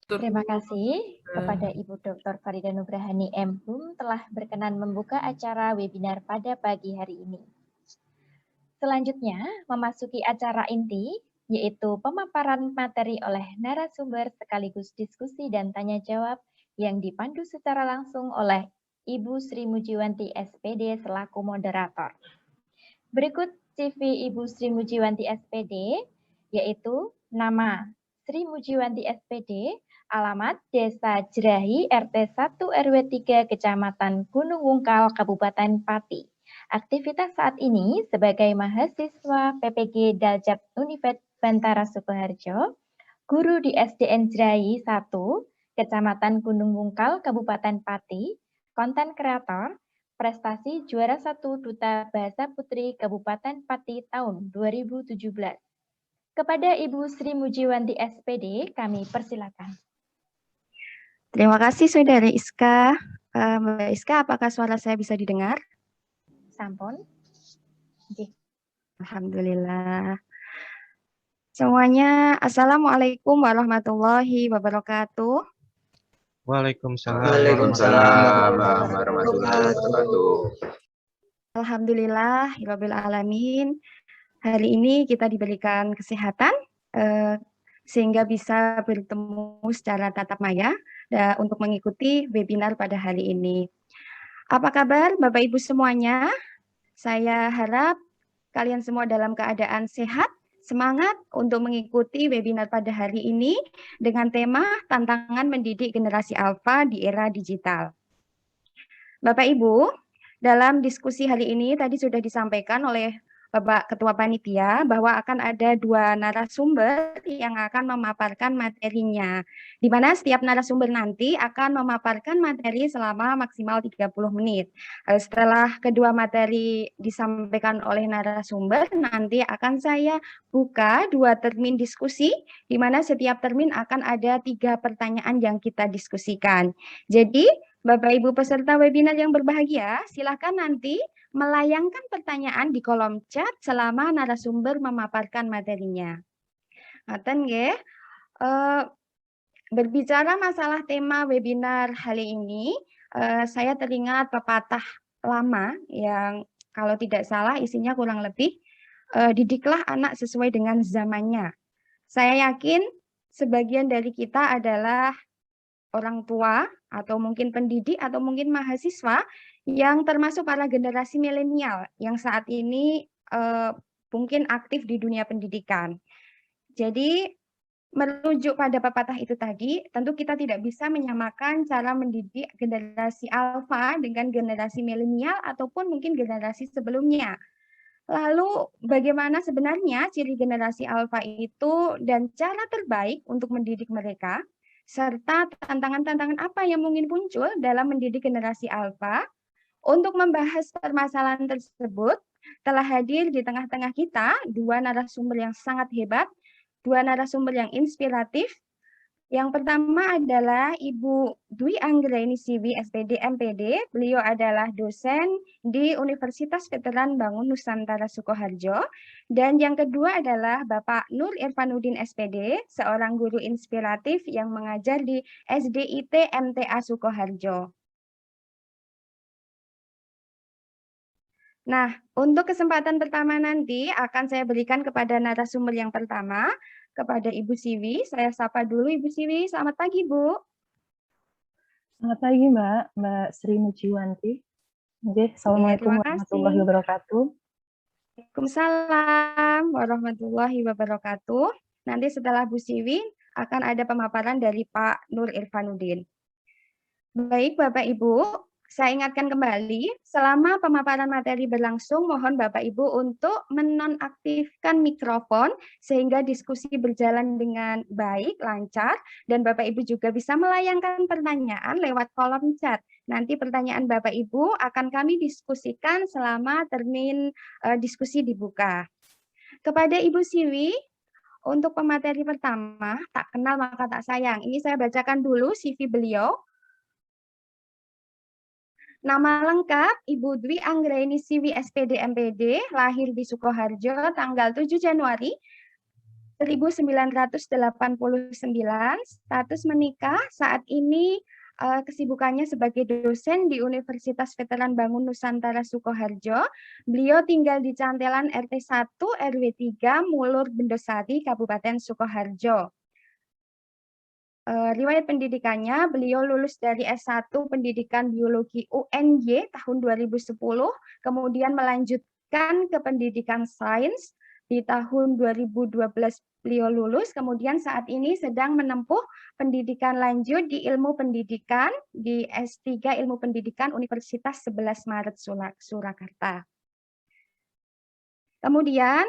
Terima kasih kepada Ibu Dr. Farida Nugrahani MHum telah berkenan membuka acara webinar pada pagi hari ini. Selanjutnya, memasuki acara inti, yaitu pemaparan materi oleh narasumber sekaligus diskusi dan tanya jawab yang dipandu secara langsung oleh Ibu Sri Mujiwanti SPD selaku moderator. Berikut CV Ibu Sri Mujiwanti SPD, yaitu nama Sri Mujiwanti SPD, alamat Desa Jerahi, RT 1 RW 3, Kecamatan Gunung Wungkal, Kabupaten Pati. Aktivitas saat ini sebagai mahasiswa PPG Daljab Universitas Bantara Sukoharjo, guru di SDN Jerahi 1, Kecamatan Gunung Wungkal, Kabupaten Pati, konten kreator, prestasi juara 1 Duta Bahasa Putri Kabupaten Pati tahun 2017. Kepada Ibu Sri Mujiwanti SPD, kami persilakan. Terima kasih Saudari Iska. Mbak Iska, apakah suara saya bisa didengar? Sampun. Alhamdulillah. Semuanya, Assalamualaikum warahmatullahi wabarakatuh. Waalaikumsalam warahmatullahi wabarakatuh. Alhamdulillah, Rabbil Alamin. Hari ini kita diberikan kesehatan sehingga bisa bertemu secara tatap maya untuk mengikuti webinar pada hari ini. Apa kabar Bapak Ibu semuanya? Saya harap kalian semua dalam keadaan sehat, semangat untuk mengikuti webinar pada hari ini dengan tema Tantangan Mendidik Generasi Alfa di Era Digital. Bapak Ibu, dalam diskusi hari ini tadi sudah disampaikan oleh Bapak Ketua Panitia bahwa akan ada 2 narasumber yang akan memaparkan materinya, di mana setiap narasumber nanti akan memaparkan materi selama maksimal 30 menit. Setelah kedua materi disampaikan oleh narasumber, nanti akan saya buka 2 termin diskusi, di mana setiap termin akan ada 3 pertanyaan yang kita diskusikan. Jadi, Bapak Ibu peserta webinar yang berbahagia, silakan nanti melayangkan pertanyaan di kolom chat selama narasumber memaparkan materinya. Ngaten nggih. Berbicara masalah tema webinar hari ini, saya teringat pepatah lama yang kalau tidak salah isinya kurang lebih, didiklah anak sesuai dengan zamannya. Saya yakin sebagian dari kita adalah orang tua atau mungkin pendidik atau mungkin mahasiswa yang termasuk para generasi milenial yang saat ini mungkin aktif di dunia pendidikan. Jadi merujuk pada pepatah itu tadi, tentu kita tidak bisa menyamakan cara mendidik generasi alfa dengan generasi milenial ataupun mungkin generasi sebelumnya. Lalu bagaimana sebenarnya ciri generasi alfa itu dan cara terbaik untuk mendidik mereka, serta tantangan-tantangan apa yang mungkin muncul dalam mendidik generasi alfa? Untuk membahas permasalahan tersebut, telah hadir di tengah-tengah kita dua narasumber yang sangat hebat, dua narasumber yang inspiratif. Yang pertama adalah Ibu Dwi Anggraini Siwi, SPD MPD. Beliau adalah dosen di Universitas Veteran Bangun Nusantara Sukoharjo. Dan yang kedua adalah Bapak Nur Irfanuddin SPD, seorang guru inspiratif yang mengajar di SDIT MTA Sukoharjo. Nah, untuk kesempatan pertama nanti akan saya berikan kepada narasumber yang pertama, kepada Ibu Siwi. Saya sapa dulu Ibu Siwi. Selamat pagi, Bu. Selamat pagi, Mbak Sri Mujiwanti. Oke, Assalamualaikum warahmatullahi wabarakatuh. Waalaikumsalam warahmatullahi wabarakatuh. Nanti setelah Bu Siwi akan ada pemaparan dari Pak Nur Irfanuddin. Baik, Bapak Ibu, saya ingatkan kembali, selama pemaparan materi berlangsung, mohon Bapak Ibu untuk menonaktifkan mikrofon sehingga diskusi berjalan dengan baik, lancar, dan Bapak Ibu juga bisa melayangkan pertanyaan lewat kolom chat. Nanti pertanyaan Bapak Ibu akan kami diskusikan selama termin diskusi dibuka. Kepada Ibu Siwi, untuk pemateri pertama, tak kenal maka tak sayang. Ini saya bacakan dulu CV beliau. Nama lengkap Ibu Dwi Anggraini Siwi SPD MPD, lahir di Sukoharjo tanggal 7 Januari 1989, status menikah, saat ini kesibukannya sebagai dosen di Universitas Veteran Bangun Nusantara Sukoharjo. Beliau tinggal di Cantelan RT 1 RW 3 Mulur Bendosari, Kabupaten Sukoharjo. Riwayat pendidikannya, beliau lulus dari S1 Pendidikan Biologi UNY tahun 2010, kemudian melanjutkan ke Pendidikan Sains di tahun 2012 beliau lulus, kemudian saat ini sedang menempuh pendidikan lanjut di Ilmu Pendidikan di S3 Ilmu Pendidikan Universitas 11 Maret Surakarta. Kemudian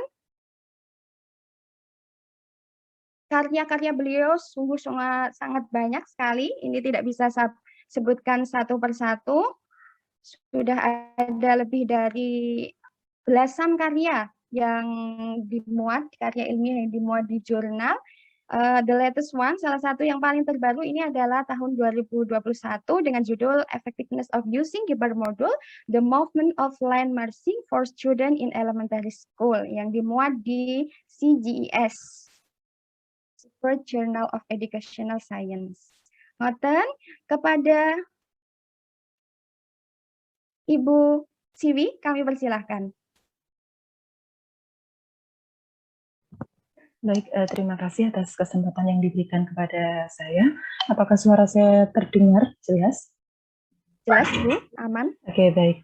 karya-karya beliau sungguh sangat banyak sekali. Ini tidak bisa saya sebutkan satu persatu. Sudah ada lebih dari belasan karya yang dimuat, karya ilmiah yang dimuat di jurnal. The latest one, salah satu yang paling terbaru ini adalah tahun 2021 dengan judul Effectiveness of Using Gibbard Module, The Movement of Land Marching for Students in Elementary School, yang dimuat di CGES. Journal of Educational Science. Ngoten, kepada Ibu Siwi, kami persilahkan. Baik, terima kasih atas kesempatan yang diberikan kepada saya. Apakah suara saya terdengar jelas? Jelas, Bu, aman. Oke, baik.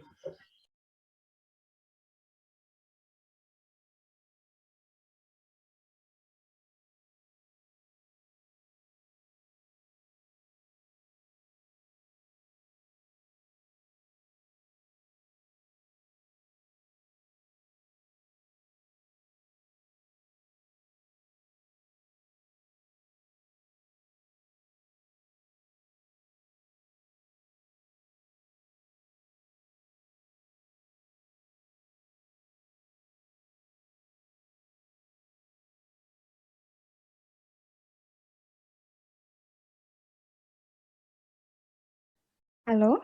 Halo?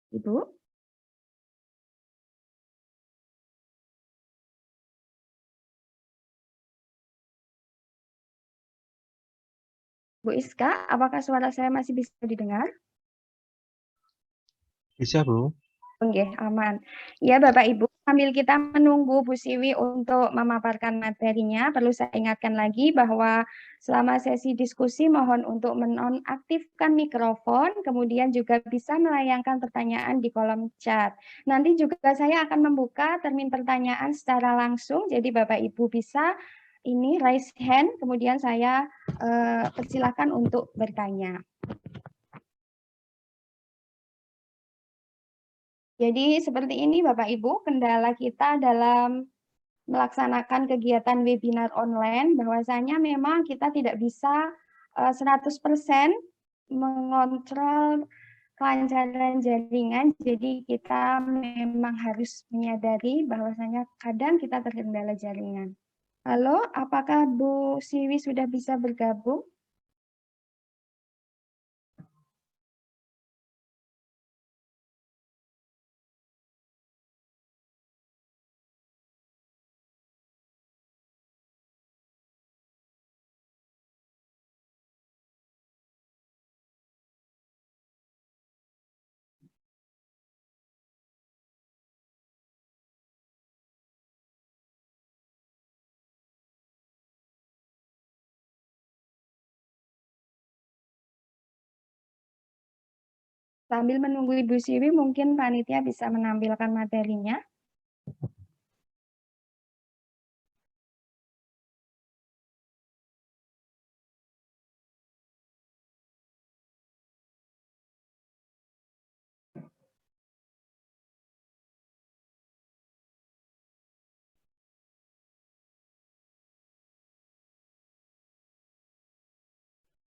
Ibu? Bu Iska, apakah suara saya masih bisa didengar? Bisa, Bu. Oke, aman. Ya, Bapak Ibu, sambil kita menunggu Bu Siwi untuk memaparkan materinya, perlu saya ingatkan lagi bahwa selama sesi diskusi mohon untuk menonaktifkan mikrofon, kemudian juga bisa melayangkan pertanyaan di kolom chat. Nanti juga saya akan membuka termin pertanyaan secara langsung, jadi Bapak Ibu bisa ini raise hand, kemudian saya persilahkan untuk bertanya. Jadi seperti ini Bapak Ibu, kendala kita dalam melaksanakan kegiatan webinar online, bahwasanya memang kita tidak bisa 100% mengontrol kelancaran jaringan, jadi kita memang harus menyadari bahwasanya kadang kita terkendala jaringan. Halo, apakah Bu Siwi sudah bisa bergabung? Sambil menunggu Ibu Siwi, mungkin panitia bisa menampilkan materinya.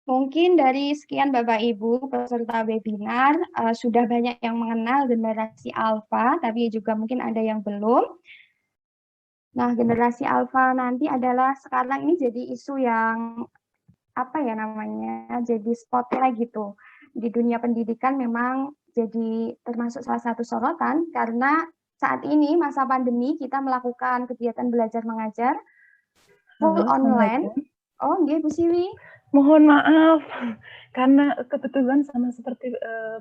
Mungkin dari sekian Bapak Ibu peserta webinar sudah banyak yang mengenal generasi alfa, tapi juga mungkin ada yang belum. Nah, generasi alfa nanti adalah sekarang ini jadi isu yang apa ya namanya, jadi spotlight gitu. Di dunia pendidikan memang jadi termasuk salah satu sorotan karena saat ini masa pandemi kita melakukan kegiatan belajar mengajar full Halo, online. Assalamualaikum. Oh, nggih Bu Siwi. Mohon maaf, karena kebetulan sama seperti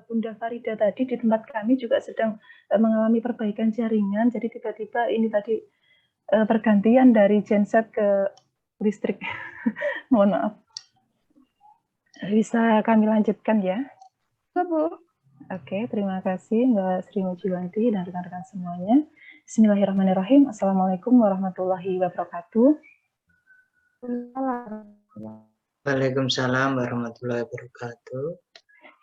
Bunda Farida tadi, di tempat kami juga sedang mengalami perbaikan jaringan, jadi tiba-tiba ini tadi pergantian dari genset ke listrik. Mohon maaf. Bisa kami lanjutkan ya? Bu. Oke, terima kasih Mbak Sri Mujiwanti dan rekan-rekan semuanya. Bismillahirrahmanirrahim. Assalamualaikum warahmatullahi wabarakatuh. Waalaikumsalam warahmatullahi wabarakatuh.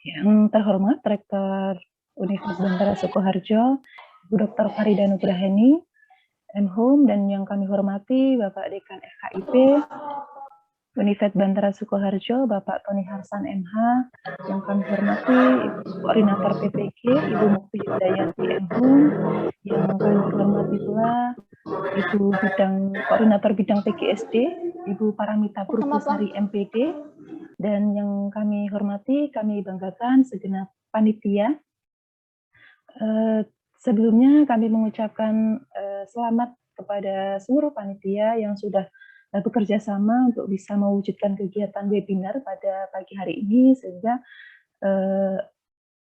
Yang terhormat Rektor Universitas Bantara Sukoharjo, Bu Dr. Farida Nugraheni, MHUM, dan yang kami hormati Bapak Dekan FKIP, Universitas Bantara Sukoharjo, Bapak Tony Harsan MH, yang kami hormati Ibu Koordinator PPG, Ibu Mukti Hidayati MHUM, yang kami hormati pula Ibu Koordinator Bidang PGSD, Ibu Paramita Purwosari MPD, dan yang kami hormati, kami banggakan segenap panitia. Sebelumnya kami mengucapkan selamat kepada seluruh panitia yang sudah bekerja sama untuk bisa mewujudkan kegiatan webinar pada pagi hari ini, sehingga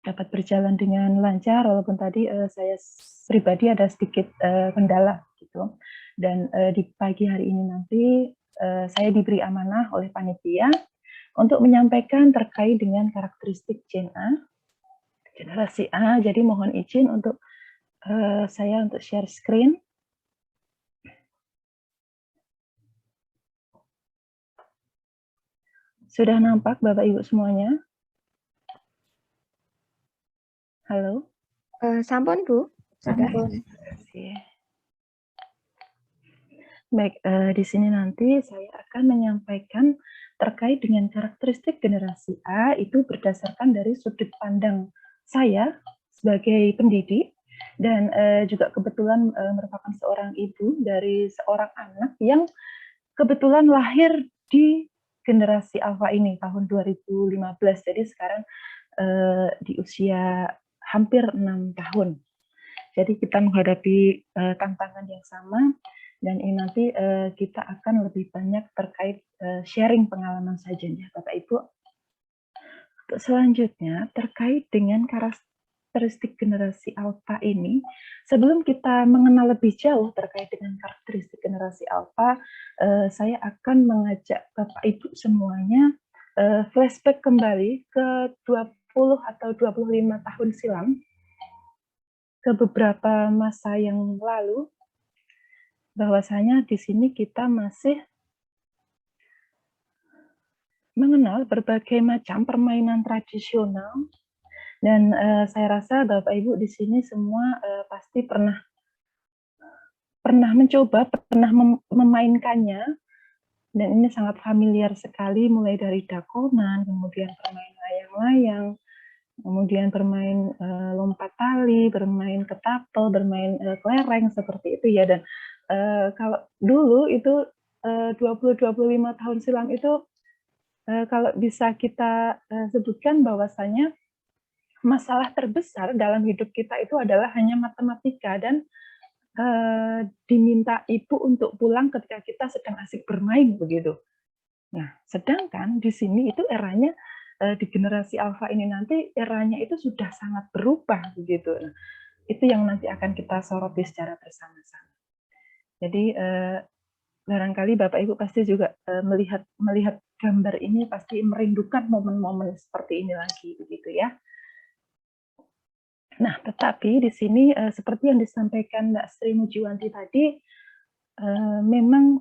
dapat berjalan dengan lancar, walaupun tadi saya pribadi ada sedikit kendala gitu. Dan di pagi hari ini nanti saya diberi amanah oleh panitia untuk menyampaikan terkait dengan karakteristik Gen A, generasi A. Jadi mohon izin untuk saya untuk share screen. Sudah nampak Bapak Ibu semuanya? Halo? Sampun Bu. Sudah. Baik, di sini nanti saya akan menyampaikan terkait dengan karakteristik generasi A itu berdasarkan dari sudut pandang saya sebagai pendidik dan juga kebetulan merupakan seorang ibu dari seorang anak yang kebetulan lahir di generasi alfa ini tahun 2015. Jadi sekarang di usia hampir 6 tahun. Jadi kita menghadapi tantangan yang sama. Dan ini nanti kita akan lebih banyak terkait sharing pengalaman saja ya Bapak Ibu. Untuk selanjutnya terkait dengan karakteristik generasi alfa ini, sebelum kita mengenal lebih jauh terkait dengan karakteristik generasi alfa, saya akan mengajak Bapak Ibu semuanya flashback kembali ke 20 atau 25 tahun silam, ke beberapa masa yang lalu, bahwasanya di sini kita masih mengenal berbagai macam permainan tradisional, dan saya rasa Bapak Ibu di sini semua pasti pernah mencoba, pernah memainkannya, dan ini sangat familiar sekali, mulai dari dakonan, kemudian bermain layang-layang, kemudian bermain lompat tali, bermain ketapel, bermain kelereng, seperti itu ya. Dan kalau dulu itu 20-25 tahun silam itu kalau bisa kita sebutkan bahwasanya masalah terbesar dalam hidup kita itu adalah hanya matematika, dan diminta ibu untuk pulang ketika kita sedang asik bermain begitu. Nah, sedangkan di sini itu eranya di generasi alfa ini nanti eranya itu sudah sangat berubah begitu. Nah, itu yang nanti akan kita soroti secara bersama-sama. Jadi barangkali Bapak Ibu pasti juga melihat gambar ini pasti merindukan momen-momen seperti ini lagi begitu ya. Nah, tetapi di sini seperti yang disampaikan Mbak Sri Mujiwanti tadi, memang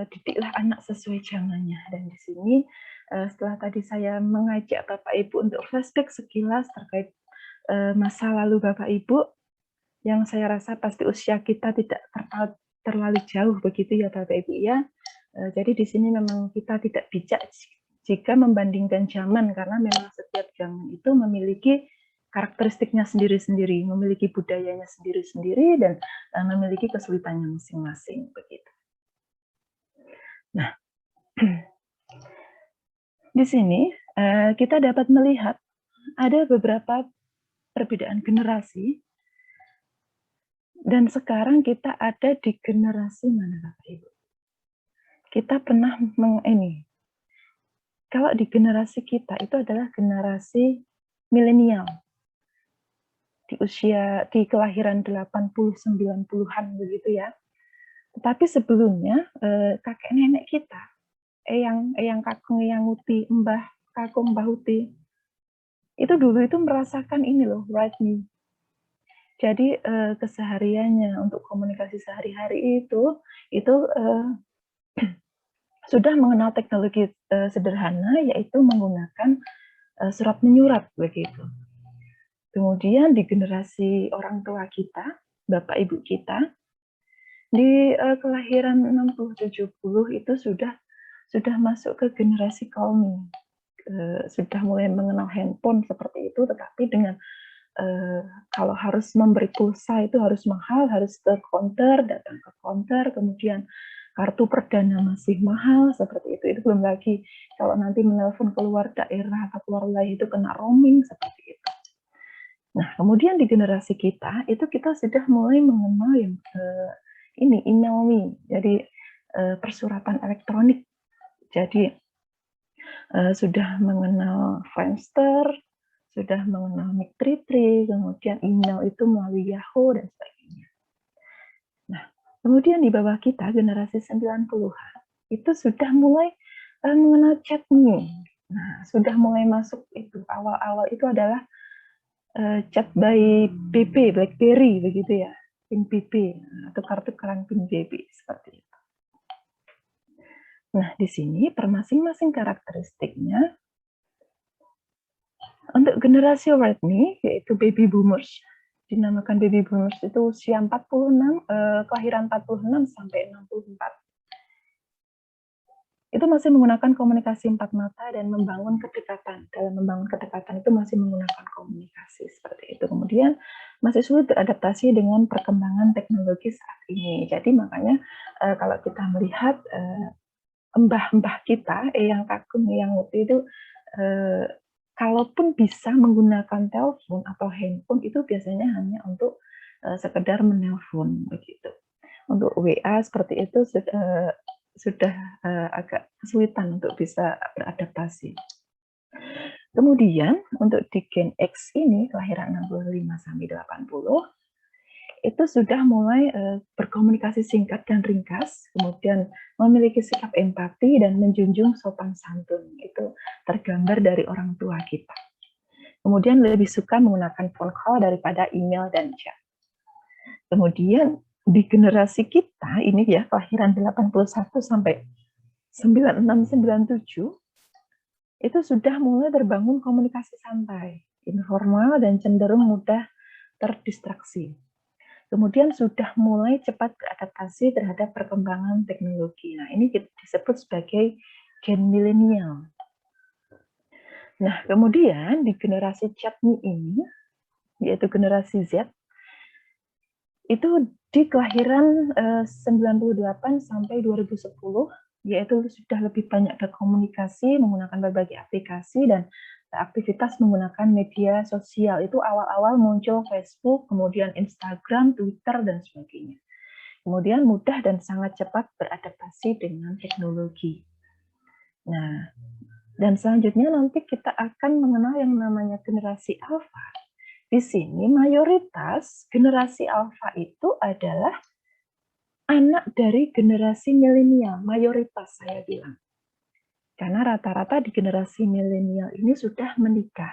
didiklah anak sesuai zamannya. Dan di sini setelah tadi saya mengajak Bapak Ibu untuk flashback sekilas terkait masa lalu Bapak Ibu, yang saya rasa pasti usia kita tidak terlalu jauh begitu ya Bapak Ibu ya. Jadi di sini memang kita tidak bijak jika membandingkan zaman, karena memang setiap zaman itu memiliki karakteristiknya sendiri-sendiri, memiliki budayanya sendiri-sendiri, dan memiliki kesulitannya masing-masing begitu. Nah, di sini kita dapat melihat ada beberapa perbedaan generasi, dan sekarang kita ada di generasi mana Bapak Ibu? Kita pernah kalau di generasi kita itu adalah generasi milenial. Di kelahiran 80-90-an begitu ya. Tetapi sebelumnya kakek nenek kita, eyang kakung, eyang uti, mbah kakung, mbah uti, itu dulu itu merasakan ini loh, right me. Jadi kesehariannya untuk komunikasi sehari-hari itu sudah mengenal teknologi sederhana, yaitu menggunakan surat menyurat begitu. Kemudian di generasi orang tua kita, Bapak Ibu kita, di kelahiran 60-70 itu sudah masuk ke generasi calling, sudah mulai mengenal handphone seperti itu, tetapi dengan kalau harus memberi pulsa itu harus mahal, harus ke counter, datang ke counter, kemudian kartu perdana masih mahal seperti itu. Itu belum lagi kalau nanti menelpon keluar daerah atau keluar wilayah itu kena roaming seperti itu. Nah, kemudian di generasi kita, itu kita sudah mulai mengenal yang email me, jadi persuratan elektronik. Jadi sudah mengenal Friendster, sudah mengenal Mic33, kemudian email itu melalui Yahoo, dan sebagainya. Nah, kemudian di bawah kita, generasi 90-an, itu sudah mulai mengenal chat me. Nah, sudah mulai masuk itu, awal-awal itu adalah chat by BB, BlackBerry begitu ya, PIN BB atau kartu keran PIN BB seperti itu. Nah, di sini per masing-masing karakteristiknya untuk generasi Right Me, yaitu baby boomers, dinamakan baby boomers itu usia 46, kelahiran 46 sampai 64. Itu masih menggunakan komunikasi empat mata dan membangun kedekatan. Dalam membangun kedekatan itu masih menggunakan komunikasi seperti itu. Kemudian masih sulit beradaptasi dengan perkembangan teknologi saat ini. Jadi makanya kalau kita melihat mbah-mbah kita, eyang kakung, eyang uti itu kalaupun bisa menggunakan telepon atau handphone itu biasanya hanya untuk sekedar menelpon begitu. Untuk WA seperti itu sudah agak kesulitan untuk bisa beradaptasi. Kemudian untuk di Gen X ini, kelahiran 65 sampai 80, itu sudah mulai berkomunikasi singkat dan ringkas, kemudian memiliki sikap empati dan menjunjung sopan santun. Itu tergambar dari orang tua kita. Kemudian lebih suka menggunakan phone call daripada email dan chat. Kemudian di generasi kita ini ya, kelahiran 81 sampai 96-97, itu sudah mulai terbangun komunikasi santai, informal dan cenderung mudah terdistraksi. Kemudian sudah mulai cepat beradaptasi terhadap perkembangan teknologi. Nah, ini disebut sebagai gen milenial. Nah, kemudian di generasi chat ini, yaitu generasi Z, itu di kelahiran 98 sampai 2010, yaitu sudah lebih banyak berkomunikasi menggunakan berbagai aplikasi dan aktivitas menggunakan media sosial. Itu awal-awal muncul Facebook, kemudian Instagram, Twitter, dan sebagainya. Kemudian mudah dan sangat cepat beradaptasi dengan teknologi. Nah, dan selanjutnya nanti kita akan mengenal yang namanya generasi alfa. Di sini mayoritas generasi alfa itu adalah anak dari generasi milenial, mayoritas saya bilang. Karena rata-rata di generasi milenial ini sudah menikah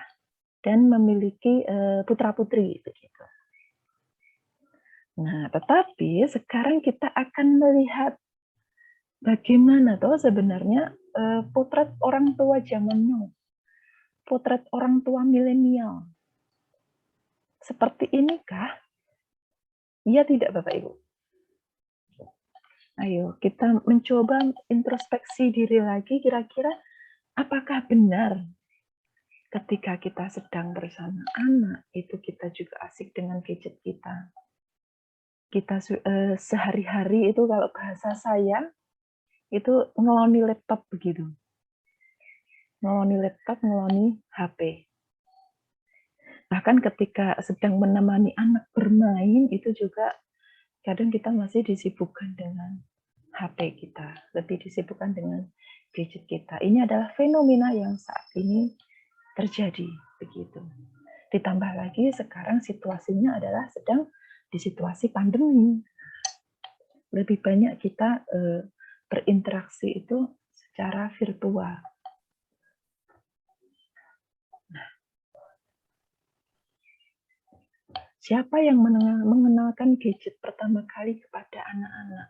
dan memiliki putra-putri begitu. Nah, tetapi sekarang kita akan melihat bagaimana toh sebenarnya potret orang tua zaman now, potret orang tua milenial. Seperti inikah? Iya tidak Bapak Ibu? Ayo kita mencoba introspeksi diri lagi, kira-kira apakah benar ketika kita sedang bersama anak, itu kita juga asik dengan gadget kita. Kita sehari-hari itu kalau bahasa saya, itu ngeloni laptop begitu. Ngeloni laptop, ngeloni HP. Bahkan ketika sedang menemani anak bermain, itu juga kadang kita masih disibukkan dengan HP kita, lebih disibukkan dengan gadget kita. Ini adalah fenomena yang saat ini terjadi, begitu. Ditambah lagi sekarang situasinya adalah sedang di situasi pandemi. Lebih banyak kita berinteraksi itu secara virtual. Siapa yang mengenalkan gadget pertama kali kepada anak-anak?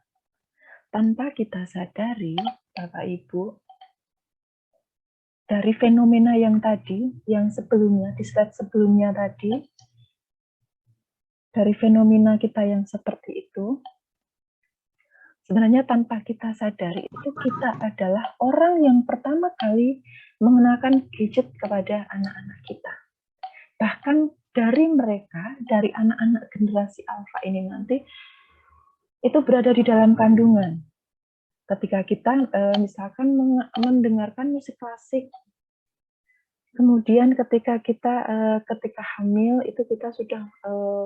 Tanpa kita sadari, Bapak Ibu, dari fenomena yang tadi, yang sebelumnya, di slide sebelumnya tadi, dari fenomena kita yang seperti itu, sebenarnya tanpa kita sadari, itu kita adalah orang yang pertama kali mengenalkan gadget kepada anak-anak kita. Bahkan dari mereka, dari anak-anak generasi alfa ini nanti, itu berada di dalam kandungan. Ketika kita misalkan mendengarkan musik klasik, kemudian ketika hamil, itu kita sudah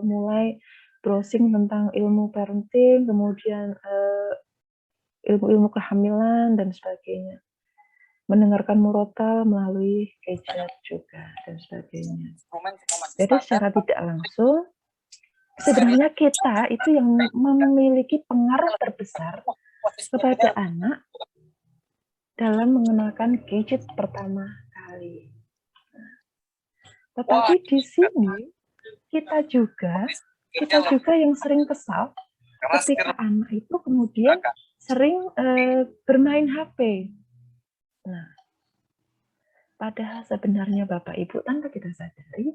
mulai browsing tentang ilmu parenting, kemudian ilmu-ilmu kehamilan, dan sebagainya. Mendengarkan murotal melalui gadget juga, dan sebagainya. Jadi secara tidak langsung, sebenarnya kita itu yang memiliki pengaruh terbesar kepada anak dalam mengenalkan gadget pertama kali. Tetapi di sini kita juga yang sering kesal ketika anak itu kemudian sering bermain HP. Nah, padahal sebenarnya Bapak Ibu tanpa kita sadari,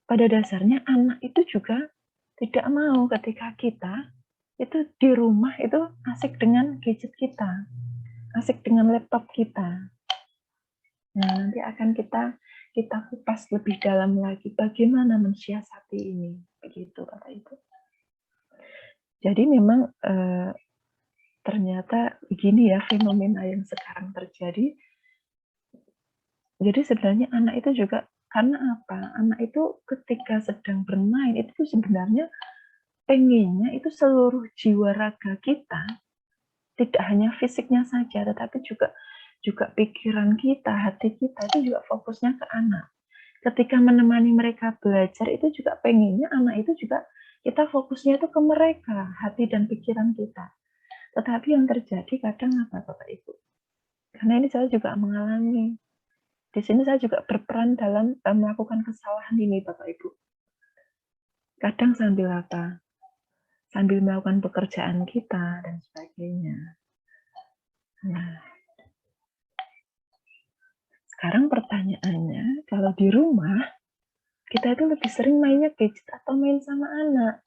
pada dasarnya anak itu juga tidak mau ketika kita itu di rumah itu asik dengan gadget kita, asik dengan laptop kita. Nah, nanti akan kita kupas lebih dalam lagi bagaimana mensiasati ini, begitu Bapak Ibu. Jadi memang ternyata begini ya fenomena yang sekarang terjadi. Jadi sebenarnya anak itu juga karena apa? Anak itu ketika sedang bermain itu sebenarnya pengennya itu seluruh jiwa raga kita, tidak hanya fisiknya saja, tetapi juga juga pikiran kita, hati kita itu juga fokusnya ke anak. Ketika menemani mereka belajar itu juga pengennya anak itu juga kita fokusnya itu ke mereka, hati dan pikiran kita. Tetapi yang terjadi kadang apa Bapak Ibu? Karena ini saya juga mengalami. Di sini saya juga berperan dalam melakukan kesalahan ini Bapak Ibu. Kadang sambil apa? Sambil melakukan pekerjaan kita dan sebagainya. Nah, sekarang pertanyaannya, kalau di rumah, kita itu lebih sering mainnya gadget atau main sama anak?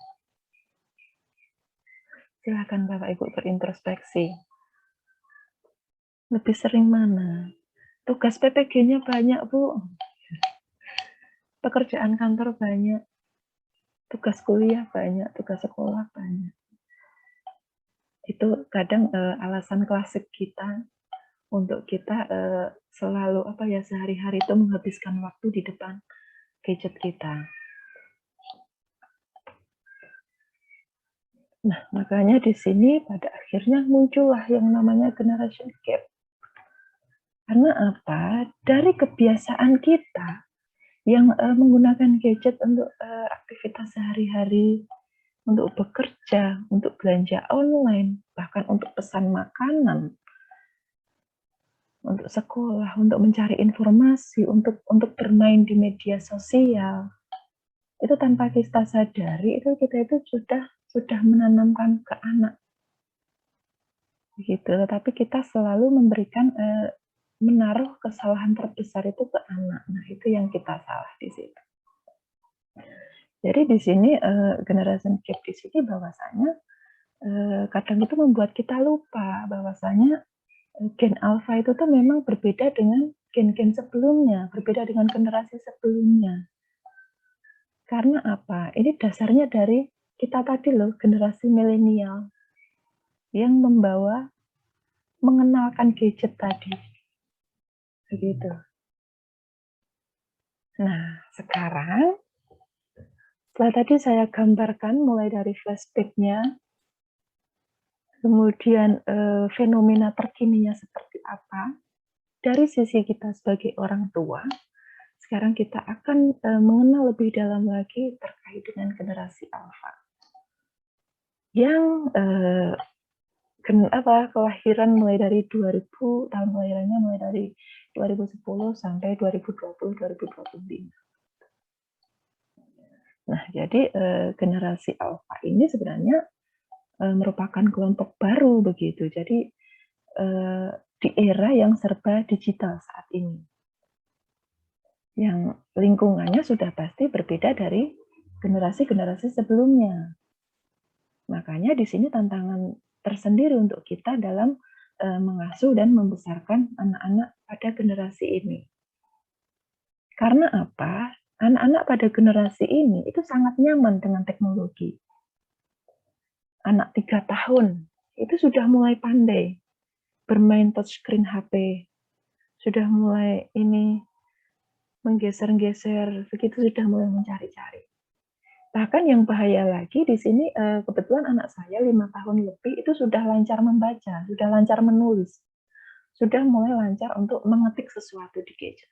Silakan Bapak Ibu berintrospeksi. Lebih sering mana? Tugas PPG-nya banyak, Bu. Pekerjaan kantor banyak. Tugas kuliah banyak, tugas sekolah banyak. Itu kadang alasan klasik kita untuk kita selalu sehari-hari itu menghabiskan waktu di depan gadget kita. Nah, makanya di sini pada akhirnya muncullah yang namanya generation gap. Karena apa? Dari kebiasaan kita yang menggunakan gadget untuk aktivitas sehari-hari, untuk bekerja, untuk belanja online, bahkan untuk pesan makanan, untuk sekolah, untuk mencari informasi, untuk bermain di media sosial. Itu tanpa kita sadari, kita itu sudah menanamkan ke anak. Begitu, tetapi kita selalu memberikan menaruh kesalahan terbesar itu ke anak. Nah, itu yang kita salah di situ. Jadi di sini generation gap di sini bahwasanya kadang itu membuat kita lupa bahwasanya gen alpha itu tuh memang berbeda dengan gen-gen sebelumnya, berbeda dengan generasi sebelumnya. Karena apa? Ini dasarnya dari kita tadi loh, generasi milenial yang mengenalkan gadget tadi. Begitu. Nah, sekarang setelah tadi saya gambarkan mulai dari flashback-nya, kemudian fenomena terkininya seperti apa, dari sisi kita sebagai orang tua, sekarang kita akan mengenal lebih dalam lagi terkait dengan generasi alpha. Yang kelahiran mulai dari 2000, tahun kelahirannya mulai dari 2010 sampai 2020-2025. Nah, jadi generasi alpha ini sebenarnya merupakan kelompok baru begitu. Jadi di era yang serba digital saat ini. Yang lingkungannya sudah pasti berbeda dari generasi-generasi sebelumnya. Makanya di sini tantangan tersendiri untuk kita dalam mengasuh dan membesarkan anak-anak pada generasi ini. Karena apa? Anak-anak pada generasi ini itu sangat nyaman dengan teknologi. Anak 3 tahun itu sudah mulai pandai bermain touchscreen HP, sudah mulai menggeser-geser, begitu sudah mulai mencari-cari. Bahkan yang bahaya lagi di sini kebetulan anak saya 5 tahun lebih itu sudah lancar membaca, sudah lancar menulis, sudah mulai lancar untuk mengetik sesuatu di gadget.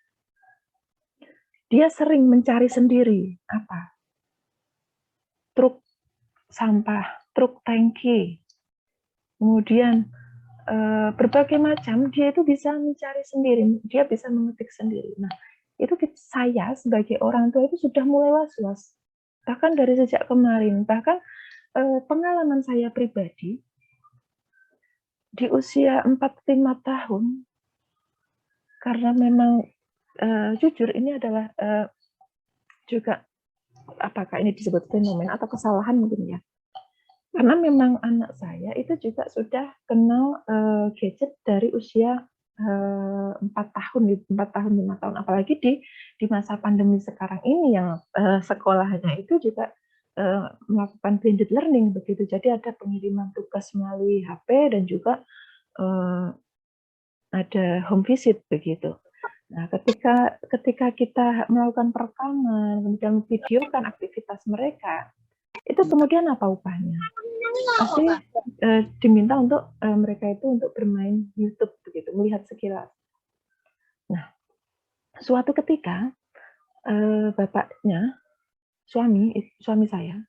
Dia sering mencari sendiri truk sampah, truk tangki, kemudian berbagai macam dia itu bisa mencari sendiri, dia bisa mengetik sendiri. Nah, itu saya sebagai orang tua itu sudah mulai was-was. Bahkan dari sejak kemarin, bahkan pengalaman saya pribadi, di usia 4-5 tahun, karena memang jujur ini adalah juga, apakah ini disebut fenomena atau kesalahan mungkin ya. Karena memang anak saya itu juga sudah kenal gadget dari usia 4 tahun, 5 tahun, apalagi di masa pandemi sekarang ini yang sekolahnya itu juga melakukan blended learning begitu. Jadi ada pengiriman tugas melalui HP dan juga ada home visit begitu. Nah, ketika kita melakukan perekaman, kemudian videokan aktivitas mereka, itu kemudian apa upahnya? Pasti diminta untuk mereka itu untuk bermain YouTube begitu, melihat sekilas. suatu ketika bapaknya, suami saya,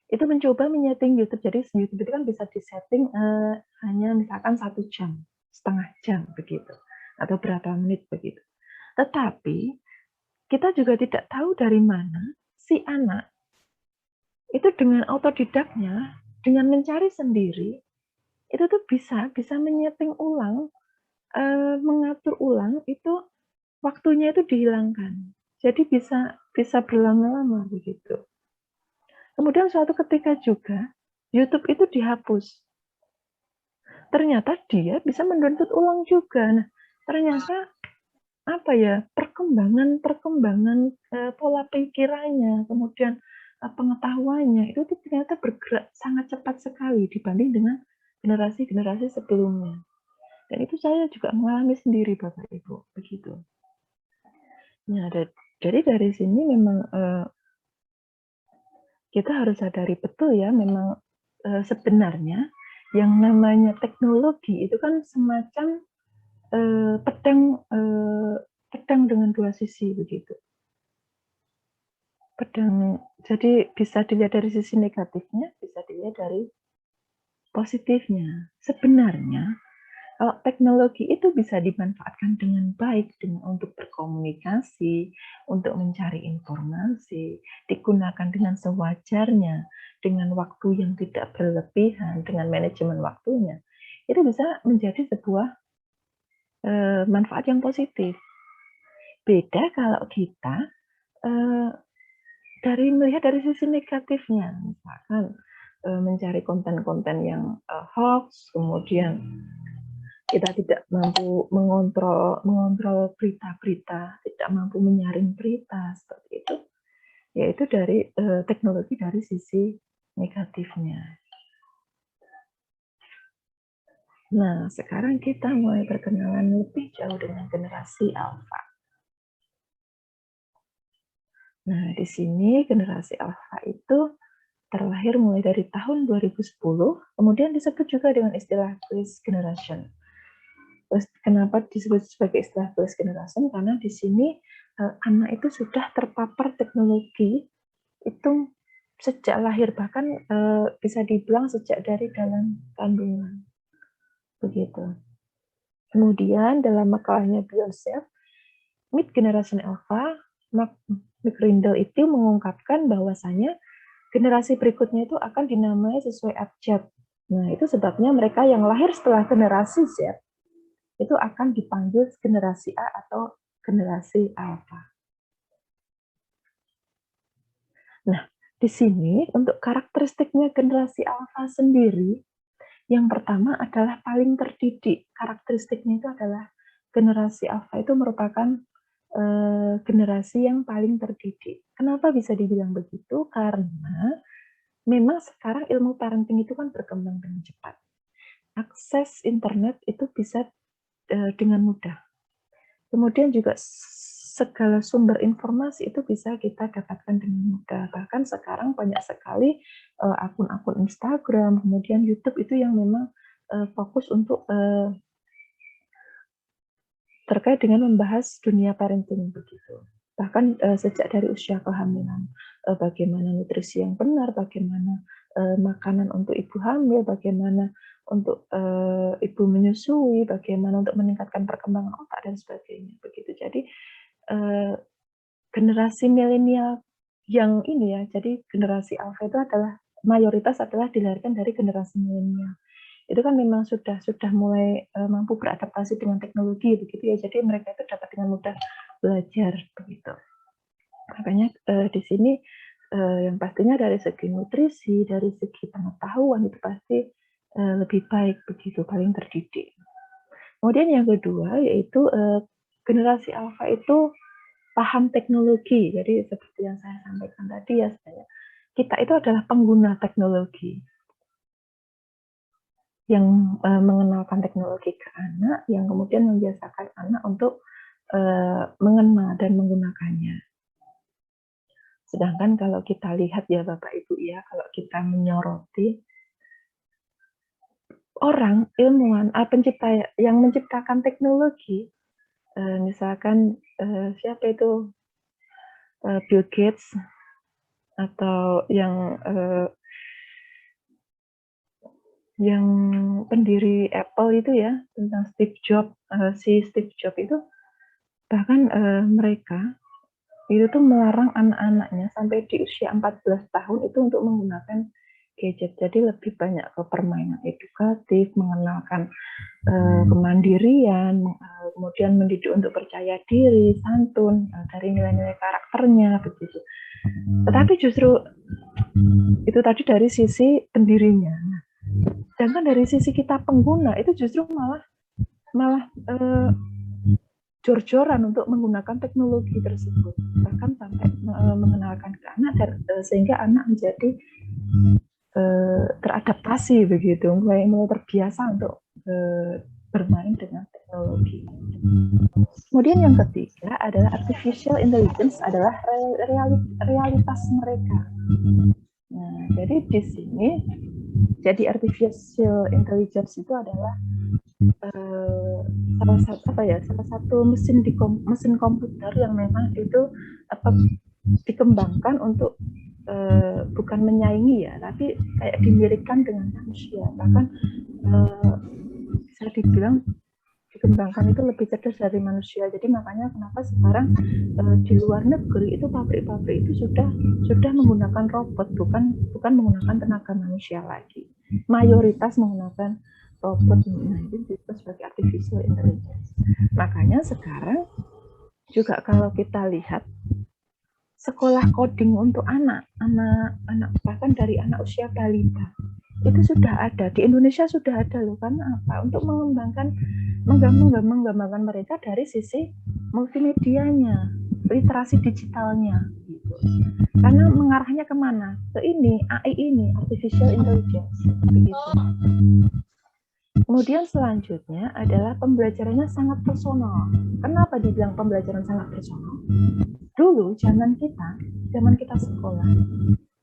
itu mencoba menyeting YouTube. Jadi YouTube itu kan bisa disetting hanya misalkan 1 jam, setengah jam begitu, atau berapa menit begitu. Tetapi kita juga tidak tahu dari mana si anak itu dengan autodidaknya, dengan mencari sendiri, itu tuh bisa menyeting ulang, mengatur ulang itu waktunya itu dihilangkan. Jadi bisa berlama-lama begitu. Kemudian suatu ketika juga YouTube itu dihapus. Ternyata dia bisa mendownload ulang juga. Nah, ternyata apa ya, perkembangan pola pikirannya, kemudian pengetahuannya itu tuh ternyata bergerak sangat cepat sekali dibanding dengan generasi-generasi sebelumnya. Dan itu saya juga mengalami sendiri, Bapak Ibu, begitu. Nah, jadi dari sini memang kita harus sadari betul ya, memang sebenarnya yang namanya teknologi itu kan semacam pedang dengan 2 sisi begitu. Pedang, jadi bisa dilihat dari sisi negatifnya, bisa dilihat dari positifnya. Sebenarnya kalau teknologi itu bisa dimanfaatkan dengan baik untuk berkomunikasi, untuk mencari informasi, digunakan dengan sewajarnya, dengan waktu yang tidak berlebihan, dengan manajemen waktunya, itu bisa menjadi sebuah manfaat yang positif. Beda kalau kita melihat dari sisi negatifnya, misalkan mencari konten-konten yang hoax, kemudian kita tidak mampu mengontrol berita-berita, tidak mampu menyaring berita seperti itu, yaitu dari teknologi dari sisi negatifnya. Nah, sekarang kita mulai berkenalan lebih jauh dengan generasi alfa. Nah, di sini generasi alfa itu terlahir mulai dari tahun 2010, kemudian disebut juga dengan istilah Glass Generation. Kenapa disebut sebagai istilah Glass Generation? Karena di sini anak itu sudah terpapar teknologi itu sejak lahir, bahkan bisa dibilang sejak dari dalam kandungan. Begitu. Kemudian dalam makalahnya Beyond Self, Mid Generation Alpha, Mark McRindle itu mengungkapkan bahwasanya generasi berikutnya itu akan dinamai sesuai abjad. Nah, itu sebabnya mereka yang lahir setelah generasi Z itu akan dipanggil generasi A atau generasi alfa. Nah, di sini untuk karakteristiknya generasi alfa sendiri, yang pertama adalah paling terdidik. Karakteristiknya itu adalah generasi alfa itu merupakan generasi yang paling terdidik. Kenapa bisa dibilang begitu? Karena memang sekarang ilmu parenting itu kan berkembang dengan cepat. Akses internet itu bisa dengan mudah. Kemudian juga segala sumber informasi itu bisa kita dapatkan dengan mudah. Bahkan sekarang banyak sekali akun-akun Instagram, kemudian YouTube itu yang memang fokus untuk terkait dengan membahas dunia parenting begitu. Bahkan sejak dari usia kehamilan, bagaimana nutrisi yang benar, bagaimana makanan untuk ibu hamil, bagaimana untuk ibu menyusui, bagaimana untuk meningkatkan perkembangan otak dan sebagainya begitu. Jadi generasi milenial yang ini ya, jadi generasi alfa itu adalah mayoritas adalah dilahirkan dari generasi milenial. Itu kan memang sudah mulai mampu beradaptasi dengan teknologi begitu ya. Jadi mereka itu dapat dengan mudah belajar begitu. Makanya di sini yang pastinya dari segi nutrisi, dari segi pengetahuan itu pasti lebih baik begitu, paling terdidik. Kemudian yang kedua yaitu generasi alfa itu paham teknologi. Jadi seperti yang saya sampaikan tadi ya, kita itu adalah pengguna teknologi yang mengenalkan teknologi ke anak, yang kemudian membiasakan anak untuk mengenal dan menggunakannya. Sedangkan kalau kita lihat ya Bapak Ibu ya, kalau kita menyoroti orang ilmuwan, pencipta yang menciptakan teknologi, misalkan siapa itu Bill Gates atau yang pendiri Apple itu ya, tentang Steve Jobs, si Steve Jobs itu bahkan mereka itu tuh melarang anak-anaknya sampai di usia 14 tahun itu untuk menggunakan gadget. Jadi lebih banyak ke permainan edukatif, mengenalkan kemandirian, kemudian mendidik untuk percaya diri, santun, dari nilai-nilai karakternya begitu. Tetapi justru itu tadi dari sisi pendirinya. Nah, sedangkan dari sisi kita pengguna itu justru malah jor-joran untuk menggunakan teknologi tersebut, bahkan sampai mengenalkan ke anak sehingga anak menjadi teradaptasi begitu, mulai terbiasa untuk bermain dengan teknologi. Kemudian yang ketiga adalah artificial intelligence, adalah realitas mereka. Nah, jadi di sini jadi artificial intelligence itu adalah salah satu mesin komputer yang memang itu dikembangkan untuk bukan menyaingi ya, tapi kayak dimiripkan dengan manusia, bahkan bisa dibilang dikembangkan itu lebih cerdas dari manusia. Jadi makanya kenapa sekarang di luar negeri itu pabrik-pabrik itu sudah menggunakan robot, bukan menggunakan tenaga manusia lagi. Mayoritas menggunakan robot. Nah, itu disebut sebagai artificial intelligence. Makanya sekarang juga kalau kita lihat sekolah coding untuk anak bahkan dari anak usia balita itu sudah ada di Indonesia, sudah ada loh. Karena apa? Untuk menggambarkan mereka dari sisi multimedianya, literasi digitalnya gitu. Karena mengarahnya kemana? Ke ini, AI ini, artificial intelligence begitu. Kemudian selanjutnya adalah pembelajarannya sangat personal. Kenapa dibilang pembelajaran sangat personal? Dulu zaman kita sekolah,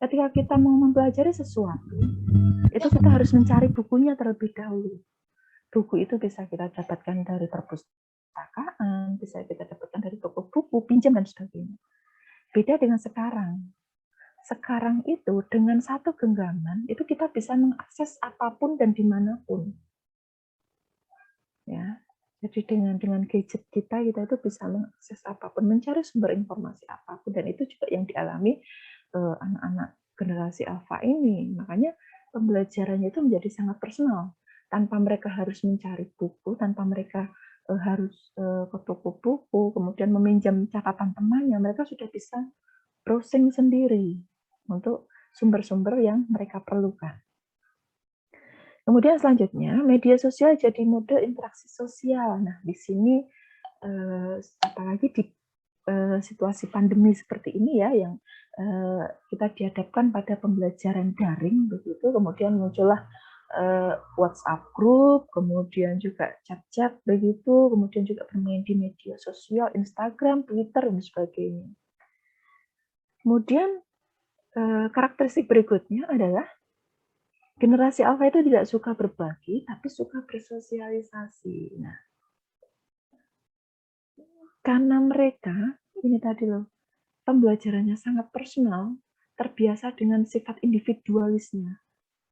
ketika kita mau mempelajari sesuatu, itu kita harus mencari bukunya terlebih dahulu. Buku itu bisa kita dapatkan dari perpustakaan, bisa kita dapatkan dari toko buku, pinjam dan sebagainya. Beda dengan sekarang. Sekarang itu dengan satu genggaman itu kita bisa mengakses apapun dan dimanapun. Ya, jadi dengan gadget kita itu bisa mengakses apapun, mencari sumber informasi apapun, dan itu juga yang dialami anak-anak generasi alfa ini. Makanya pembelajarannya itu menjadi sangat personal, tanpa mereka harus mencari buku, tanpa mereka harus ke toko buku, kemudian meminjam catatan temannya. Mereka sudah bisa browsing sendiri untuk sumber-sumber yang mereka perlukan. Kemudian selanjutnya, media sosial jadi mode interaksi sosial. Nah, di sini apalagi di situasi pandemi seperti ini ya, yang kita dihadapkan pada pembelajaran daring begitu, kemudian muncullah WhatsApp group, kemudian juga chat-chat begitu, kemudian juga bermain di media sosial, Instagram, Twitter dan sebagainya. Kemudian karakteristik berikutnya adalah generasi alfa itu tidak suka berbagi, tapi suka bersosialisasi. Nah, karena mereka, ini tadi loh, pembelajarannya sangat personal, terbiasa dengan sifat individualisnya,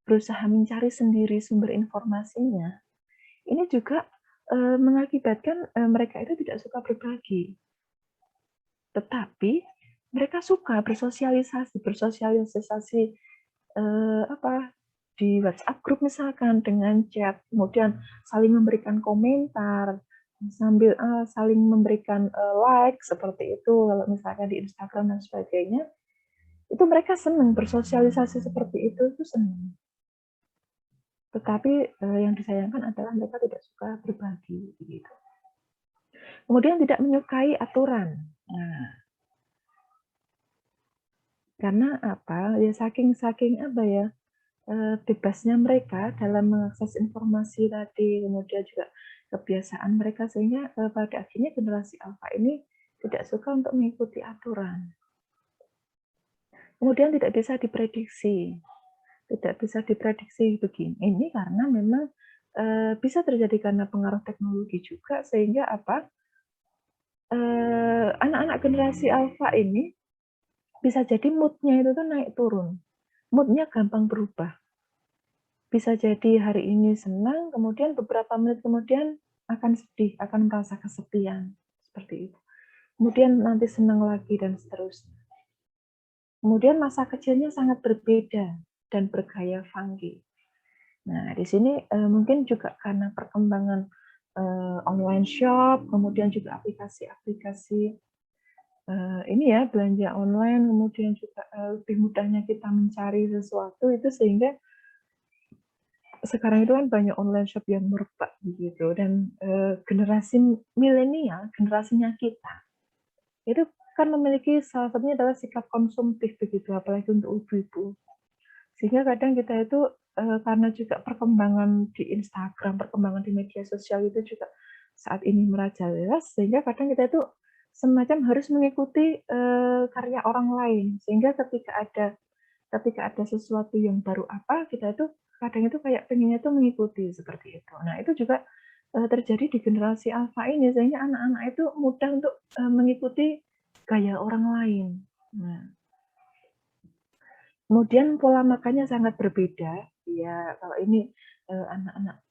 berusaha mencari sendiri sumber informasinya, ini juga mengakibatkan mereka itu tidak suka berbagi. Tetapi mereka suka bersosialisasi di WhatsApp group misalkan dengan chat, kemudian saling memberikan komentar, sambil saling memberikan like seperti itu, kalau misalkan di Instagram dan sebagainya, itu mereka senang bersosialisasi seperti itu senang. Tetapi yang disayangkan adalah mereka tidak suka berbagi, begitu. Kemudian tidak menyukai aturan. Nah, karena apa? Ya saking bebasnya mereka dalam mengakses informasi tadi, kemudian juga kebiasaan mereka, sehingga pada akhirnya generasi alfa ini tidak suka untuk mengikuti aturan. Kemudian tidak bisa diprediksi begini. Ini karena memang bisa terjadi karena pengaruh teknologi juga, sehingga anak-anak generasi alfa ini bisa jadi mood-nya itu tuh naik turun. Mood-nya gampang berubah. Bisa jadi hari ini senang, kemudian beberapa menit kemudian akan sedih, akan merasa kesepian. Seperti itu. Kemudian nanti senang lagi dan seterusnya. Kemudian masa kecilnya sangat berbeda dan bergaya funky. Nah, di sini mungkin juga karena perkembangan online shop, kemudian juga aplikasi-aplikasi ini ya, belanja online, kemudian juga lebih mudahnya kita mencari sesuatu itu, sehingga sekarang itu kan banyak online shop yang merebak begitu, dan generasi milenial, generasinya kita, itu kan memiliki salah satunya adalah sikap konsumtif begitu, apalagi untuk ibu-ibu. Sehingga kadang kita itu karena juga perkembangan di Instagram, perkembangan di media sosial itu juga saat ini merajalela, sehingga kadang kita itu semacam harus mengikuti karya orang lain, sehingga ketika ada sesuatu yang baru apa, kita itu kadang itu kayak pengennya itu mengikuti seperti itu. Nah, itu juga terjadi di generasi alfa ini, sehingga anak-anak itu mudah untuk mengikuti gaya orang lain. Nah, kemudian pola makannya sangat berbeda. Ya, kalau ini anak-anak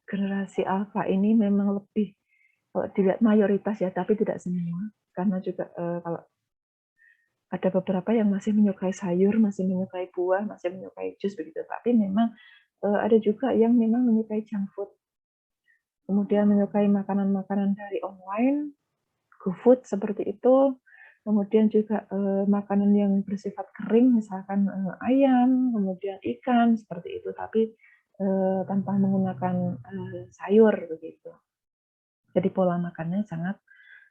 generasi alfa ini memang lebih, kalau dilihat mayoritas ya, tapi tidak semua. Karena juga kalau ada beberapa yang masih menyukai sayur, masih menyukai buah, masih menyukai jus begitu. Tapi memang ada juga yang memang menyukai junk food. Kemudian menyukai makanan-makanan dari online, GoFood seperti itu. Kemudian juga makanan yang bersifat kering, misalkan ayam, kemudian ikan, seperti itu, tapi tanpa menggunakan sayur begitu. Jadi pola makannya sangat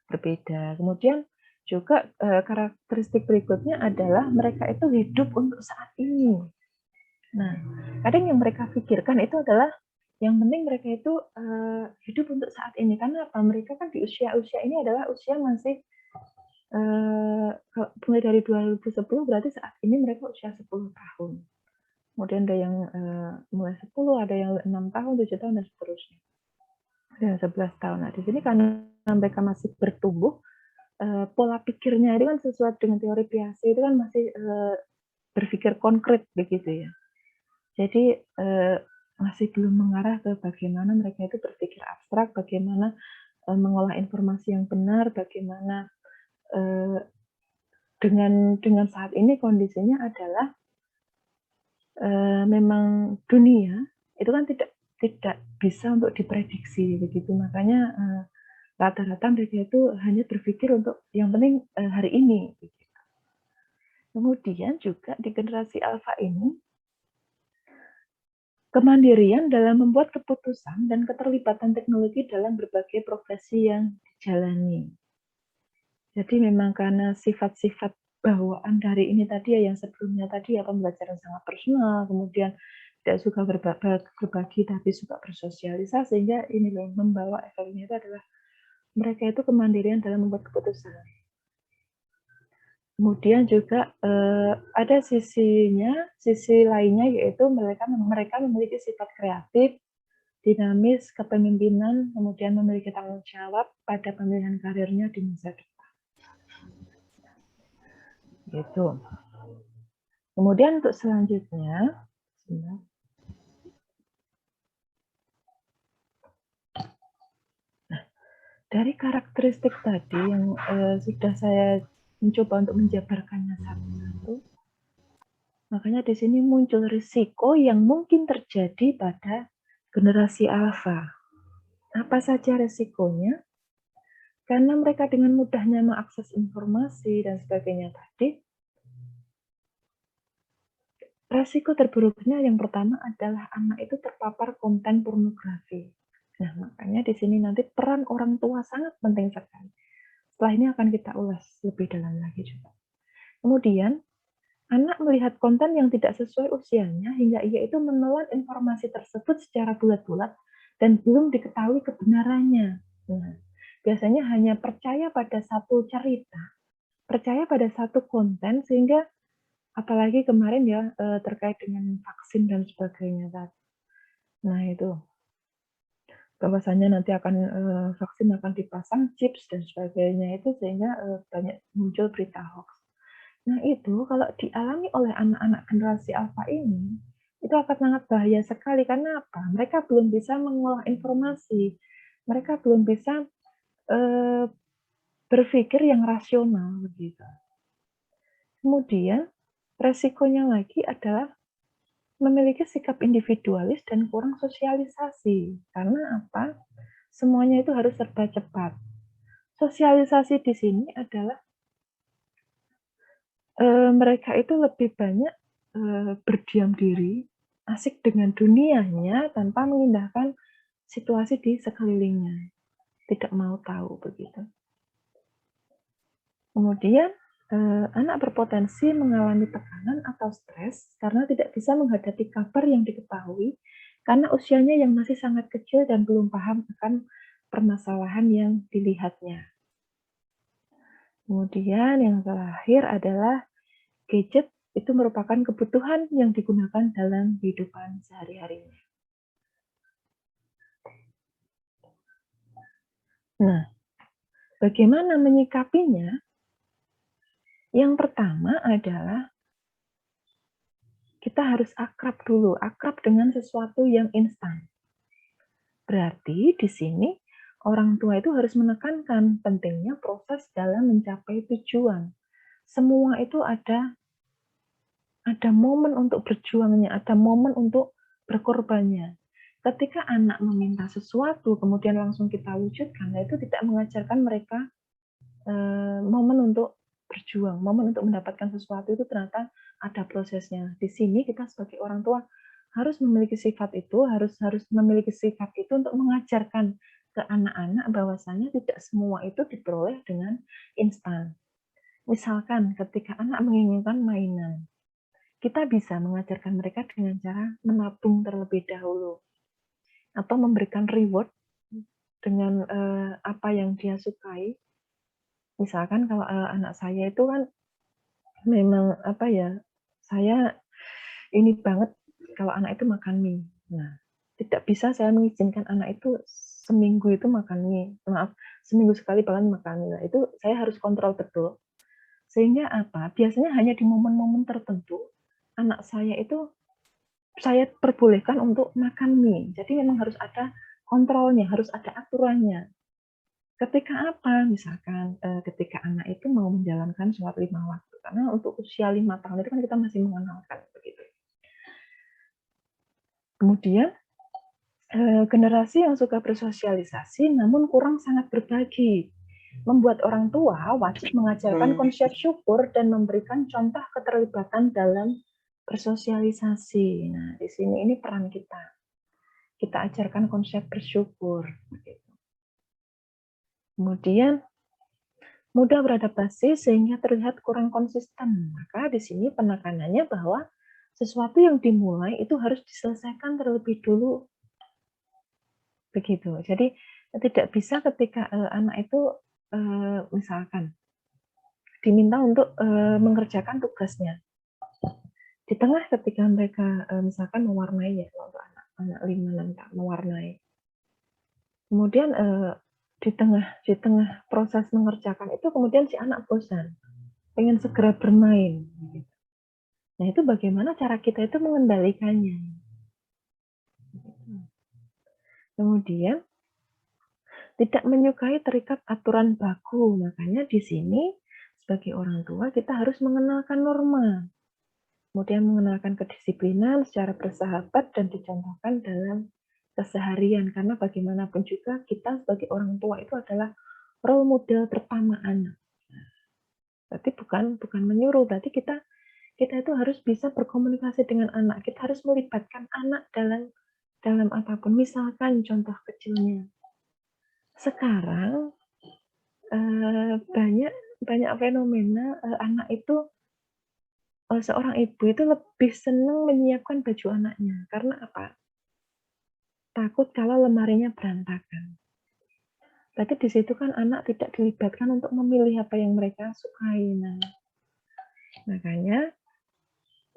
berbeda. Kemudian juga karakteristik berikutnya adalah mereka itu hidup untuk saat ini. Nah, kadang yang mereka pikirkan itu adalah yang penting mereka itu hidup untuk saat ini. Karena apa? Mereka kan di usia-usia ini adalah usia masih mulai dari 2010 berarti saat ini mereka usia 10 tahun. Kemudian ada yang mulai 10, ada yang 6 tahun, 7 tahun, dan seterusnya. Ada yang 11 tahun. Nah, di sini karena mereka masih bertumbuh, pola pikirnya itu kan sesuai dengan teori Piaget itu kan masih berpikir konkret begitu ya. Jadi masih belum mengarah ke bagaimana mereka itu berpikir abstrak, bagaimana mengolah informasi yang benar, bagaimana dengan saat ini kondisinya adalah memang dunia itu kan tidak bisa untuk diprediksi begitu, makanya rata-rata mereka itu hanya berpikir untuk yang penting hari ini. Kemudian juga di generasi alfa ini kemandirian dalam membuat keputusan dan keterlibatan teknologi dalam berbagai profesi yang dijalani. Jadi memang karena sifat-sifat bawaan dari ini tadi ya, yang sebelumnya tadi ya, pembelajaran sangat personal, kemudian tidak suka berbagi tapi suka bersosialisasi, sehingga ini loh membawa efeknya itu adalah mereka itu kemandirian dalam membuat keputusan. Kemudian juga ada sisi lainnya, yaitu mereka memiliki sifat kreatif, dinamis, kepemimpinan, kemudian memiliki tanggung jawab pada pemilihan karirnya di masa depan. Gitu. Kemudian untuk selanjutnya, dari karakteristik tadi yang sudah saya mencoba untuk menjabarkannya satu-satu, makanya di sini muncul risiko yang mungkin terjadi pada generasi alfa. Apa saja risikonya? Karena mereka dengan mudahnya mengakses informasi dan sebagainya tadi, risiko terburuknya yang pertama adalah anak itu terpapar konten pornografi. Nah, makanya di sini nanti peran orang tua sangat penting sekali. Setelah ini akan kita ulas lebih dalam lagi juga. Kemudian, anak melihat konten yang tidak sesuai usianya hingga ia itu menelan informasi tersebut secara bulat-bulat dan belum diketahui kebenarannya. Nah, biasanya hanya percaya pada satu cerita, percaya pada satu konten, sehingga apalagi kemarin ya terkait dengan vaksin dan sebagainya. Nah itu. bahwasanya nanti akan vaksin akan dipasang chips dan sebagainya itu, sehingga banyak muncul berita hoax. Nah itu kalau dialami oleh anak-anak generasi alfa ini, itu akan sangat bahaya sekali. Karena apa? Mereka belum bisa mengolah informasi, mereka belum bisa berpikir yang rasional begitu. Kemudian resikonya lagi adalah memiliki sikap individualis dan kurang sosialisasi. Karena apa? Semuanya itu harus serba cepat. Sosialisasi di sini adalah mereka itu lebih banyak berdiam diri, asik dengan dunianya tanpa mengindahkan situasi di sekelilingnya. Tidak mau tahu begitu. Kemudian anak berpotensi mengalami tekanan atau stres karena tidak bisa menghadapi kabar yang diketahui karena usianya yang masih sangat kecil dan belum paham akan permasalahan yang dilihatnya. Kemudian yang terakhir adalah gadget itu merupakan kebutuhan yang digunakan dalam kehidupan sehari-harinya. Nah, bagaimana menyikapinya? Yang pertama adalah kita harus akrab dulu, akrab dengan sesuatu yang instan. Berarti di sini orang tua itu harus menekankan pentingnya proses dalam mencapai tujuan. Semua itu ada momen untuk berjuangnya, ada momen untuk berkorbannya. Ketika anak meminta sesuatu, kemudian langsung kita wujudkan, nah itu tidak mengajarkan mereka momen untuk berjuang, momen untuk mendapatkan sesuatu itu ternyata ada prosesnya. Di sini kita sebagai orang tua harus memiliki sifat itu, harus memiliki sikap itu untuk mengajarkan ke anak-anak bahwasanya tidak semua itu diperoleh dengan instan. Misalkan ketika anak menginginkan mainan, kita bisa mengajarkan mereka dengan cara menabung terlebih dahulu atau memberikan reward dengan apa yang dia sukai. Misalkan kalau anak saya itu kan memang saya ini banget kalau anak itu makan mie. Nah, tidak bisa saya mengizinkan anak itu seminggu itu makan mie. Maaf, seminggu sekali bahkan makan mie. Nah, itu saya harus kontrol betul. Sehingga apa? Biasanya hanya di momen-momen tertentu anak saya itu saya perbolehkan untuk makan mie. Jadi memang harus ada kontrolnya, harus ada aturannya. Ketika apa? Misalkan ketika anak itu mau menjalankan sholat 5 waktu. Karena untuk usia 5 tahun itu kan kita masih mengenalkan begitu. Kemudian generasi yang suka bersosialisasi namun kurang sangat berbagi. Membuat orang tua wajib mengajarkan konsep syukur dan memberikan contoh keterlibatan dalam bersosialisasi. Nah, di sini ini peran kita. Kita ajarkan konsep bersyukur. Begitu. Kemudian mudah beradaptasi sehingga terlihat kurang konsisten. Maka di sini penekanannya bahwa sesuatu yang dimulai itu harus diselesaikan terlebih dulu. Begitu. Jadi tidak bisa ketika anak itu misalkan diminta untuk mengerjakan tugasnya. Di tengah ketika mereka misalkan mewarnai ya, untuk anak 5 nanti mewarnai. Kemudian di tengah proses mengerjakan itu kemudian si anak bosan, pengen segera bermain. Nah itu bagaimana cara kita itu mengendalikannya. Kemudian tidak menyukai terikat aturan baku, makanya di sini sebagai orang tua kita harus mengenalkan norma, kemudian mengenalkan kedisiplinan secara bersahabat dan dicontohkan dalam keseharian, karena bagaimanapun juga kita sebagai orang tua itu adalah role model pertama anak. Berarti bukan menyuruh, berarti kita itu harus bisa berkomunikasi dengan anak. Kita harus melibatkan anak dalam apapun. Misalkan contoh kecilnya, sekarang banyak fenomena anak itu seorang ibu itu lebih senang menyiapkan baju anaknya. Karena apa? Takut kalau lemarinya berantakan. Berarti di situ kan anak tidak dilibatkan untuk memilih apa yang mereka sukai. Nah, makanya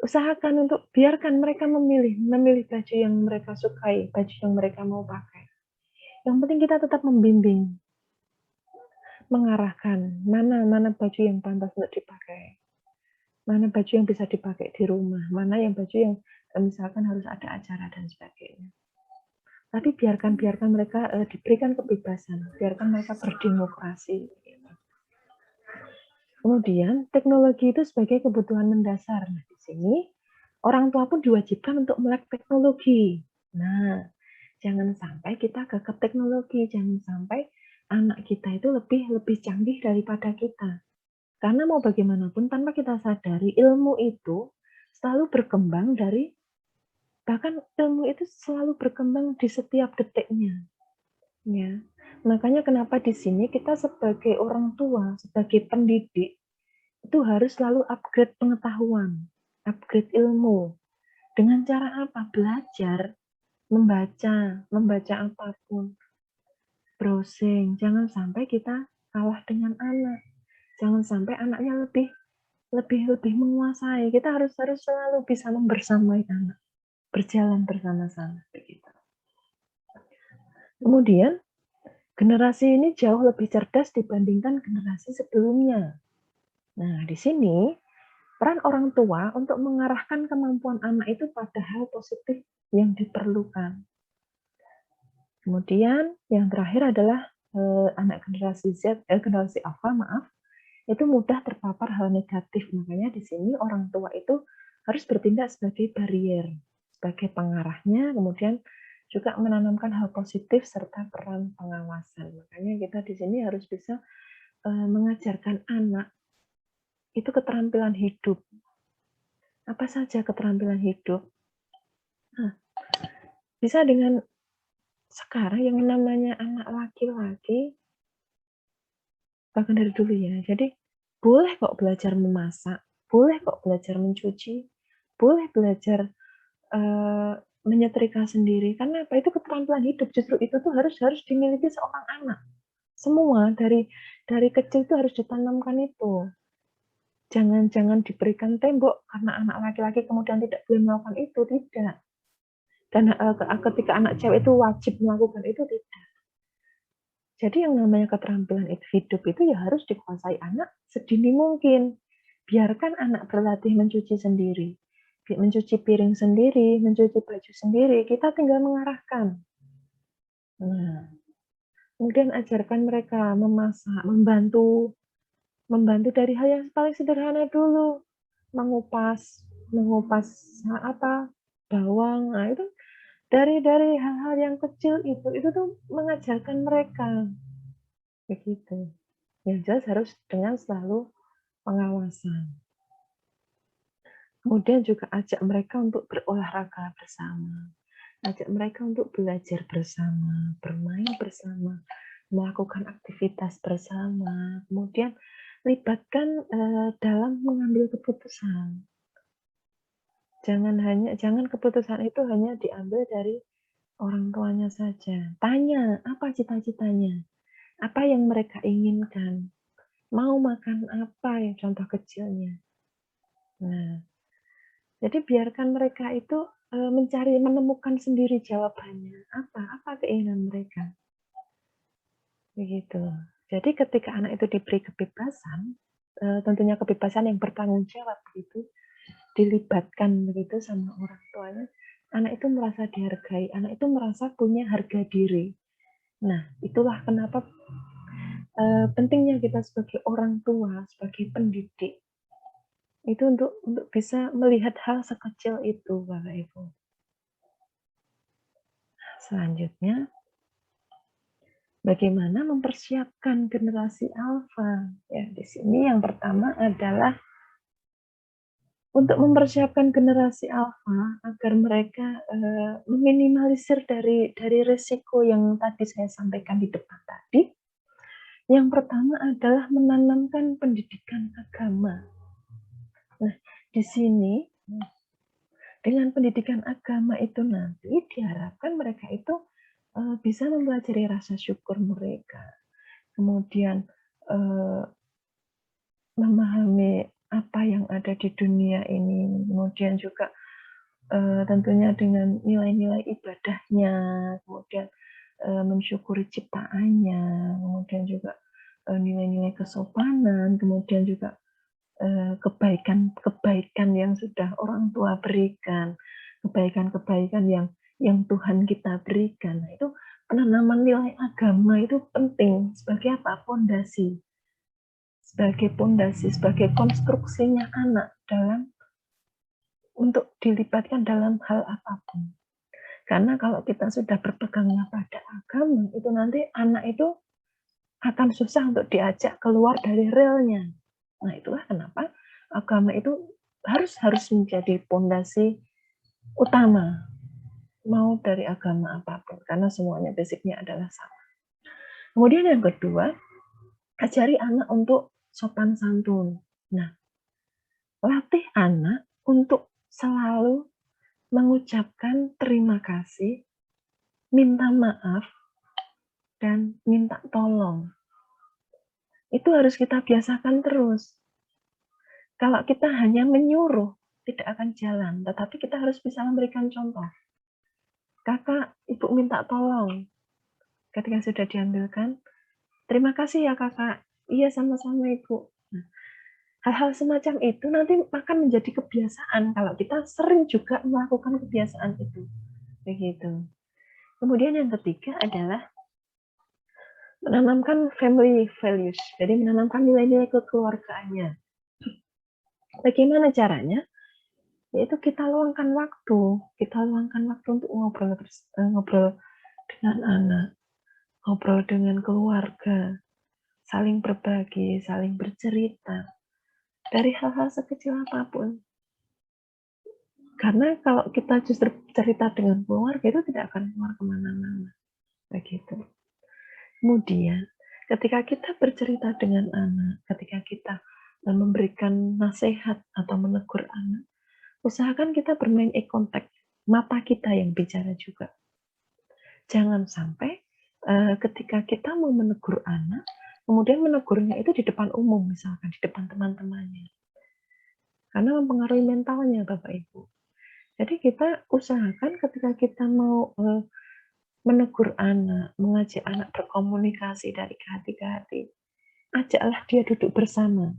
usahakan untuk biarkan mereka memilih baju yang mereka sukai, baju yang mereka mau pakai. Yang penting kita tetap membimbing, mengarahkan mana baju yang pantas untuk dipakai, mana baju yang bisa dipakai di rumah, mana yang baju yang misalkan harus ada acara dan sebagainya. Tapi biarkan mereka diberikan kebebasan, biarkan mereka berdemokrasi. Kemudian teknologi itu sebagai kebutuhan mendasar. Nah, di sini orang tua pun diwajibkan untuk melek teknologi. Nah, jangan sampai kita gagap teknologi, jangan sampai anak kita itu lebih canggih daripada kita. Karena mau bagaimanapun tanpa kita sadari ilmu itu selalu berkembang bahkan ilmu itu selalu berkembang di setiap detiknya. Ya. Makanya kenapa di sini kita sebagai orang tua, sebagai pendidik, itu harus selalu upgrade pengetahuan, upgrade ilmu. Dengan cara apa? Belajar, membaca apapun, browsing. Jangan sampai kita kalah dengan anak. Jangan sampai anaknya lebih menguasai. Kita harus selalu bisa membersamai anak, berjalan bersama-sama begitu. Kemudian generasi ini jauh lebih cerdas dibandingkan generasi sebelumnya. Nah, di sini peran orang tua untuk mengarahkan kemampuan anak itu pada hal positif yang diperlukan. Kemudian yang terakhir adalah anak generasi generasi Alpha, itu mudah terpapar hal negatif. Makanya di sini orang tua itu harus bertindak sebagai barier, sebagai pengarahnya, kemudian juga menanamkan hal positif serta peran pengawasan. Makanya kita di sini harus bisa mengajarkan anak itu keterampilan hidup. Apa saja keterampilan hidup? Nah, bisa dengan sekarang yang namanya anak laki-laki, bahkan dari dulu ya, jadi boleh kok belajar memasak, boleh kok belajar mencuci, boleh belajar menyetrika sendiri. Karena apa? Itu keterampilan hidup. Justru itu tuh harus dimiliki seorang anak. Semua dari kecil itu harus ditanamkan itu. Jangan diberikan tembok karena anak laki-laki kemudian tidak boleh melakukan itu, tidak. Dan ketika anak cewek itu wajib melakukan itu, tidak. Jadi yang namanya keterampilan hidup itu ya harus dikuasai anak sedini mungkin. Biarkan anak berlatih mencuci sendiri, mencuci piring sendiri, mencuci baju sendiri, kita tinggal mengarahkan. Nah, kemudian ajarkan mereka memasak, membantu dari hal yang paling sederhana dulu, mengupas bawang. Nah, itu dari hal-hal yang kecil itu tuh mengajarkan mereka begitu. Yang jelas harus dengan selalu pengawasan. Kemudian juga ajak mereka untuk berolahraga bersama, ajak mereka untuk belajar bersama, bermain bersama, melakukan aktivitas bersama, kemudian libatkan dalam mengambil keputusan. Jangan keputusan itu hanya diambil dari orang tuanya saja. Tanya, apa cita-citanya? Apa yang mereka inginkan? Mau makan apa ya contoh kecilnya? Nah, jadi biarkan mereka itu menemukan sendiri jawabannya. Apa keinginan mereka? Begitu. Jadi ketika anak itu diberi kebebasan, tentunya kebebasan yang bertanggung jawab begitu, dilibatkan begitu sama orang tuanya, anak itu merasa dihargai, anak itu merasa punya harga diri. Nah, itulah kenapa pentingnya kita sebagai orang tua, sebagai pendidik, itu untuk bisa melihat hal sekecil itu, Bapak Ibu. Selanjutnya, bagaimana mempersiapkan generasi alfa? Ya, di sini yang pertama adalah untuk mempersiapkan generasi alfa agar mereka meminimalisir dari risiko yang tadi saya sampaikan di depan tadi. Yang pertama adalah menanamkan pendidikan agama. Nah, di sini dengan pendidikan agama itu nanti diharapkan mereka itu bisa mempelajari rasa syukur mereka, kemudian memahami apa yang ada di dunia ini, kemudian juga tentunya dengan nilai-nilai ibadahnya, kemudian mensyukuri ciptaannya, kemudian juga nilai-nilai kesopanan, kemudian juga kebaikan-kebaikan yang sudah orang tua berikan, kebaikan-kebaikan yang Tuhan kita berikan. Nah, itu penanaman nilai agama itu penting sebagai apa? Pondasi. Sebagai pondasi, sebagai konstruksinya anak dalam untuk dilibatkan dalam hal apapun. Karena kalau kita sudah berpegangnya pada agama, itu nanti anak itu akan susah untuk diajak keluar dari relnya. Nah, itulah kenapa agama itu harus menjadi pondasi utama, mau dari agama apapun, karena semuanya basicnya adalah sama. Kemudian yang kedua, ajari anak untuk sopan santun. Nah, latih anak untuk selalu mengucapkan terima kasih, minta maaf, dan minta tolong. Itu harus kita biasakan terus. Kalau kita hanya menyuruh, tidak akan jalan. Tetapi kita harus bisa memberikan contoh. Kakak, ibu minta tolong. Ketika sudah diambilkan, terima kasih ya kakak. Iya, sama-sama ibu. Nah, hal-hal semacam itu nanti akan menjadi kebiasaan kalau kita sering juga melakukan kebiasaan itu. Begitu. Kemudian yang ketiga adalah menanamkan family values. Jadi menanamkan nilai-nilai kekeluargaannya. Bagaimana caranya? Yaitu kita luangkan waktu untuk ngobrol dengan anak, ngobrol dengan keluarga, saling berbagi, saling bercerita dari hal-hal sekecil apapun. Karena kalau kita justru cerita dengan keluarga itu tidak akan keluar kemana-mana, begitu. Kemudian, ketika kita bercerita dengan anak, ketika kita memberikan nasihat atau menegur anak, usahakan kita bermain eye contact, mata kita yang bicara juga. Jangan sampai ketika kita mau menegur anak, kemudian menegurnya itu di depan umum, misalkan di depan teman-temannya. Karena mempengaruhi mentalnya, Bapak Ibu. Jadi kita usahakan ketika kita mau menegur anak, mengajak anak berkomunikasi dari hati ke hati, ajaklah dia duduk bersama.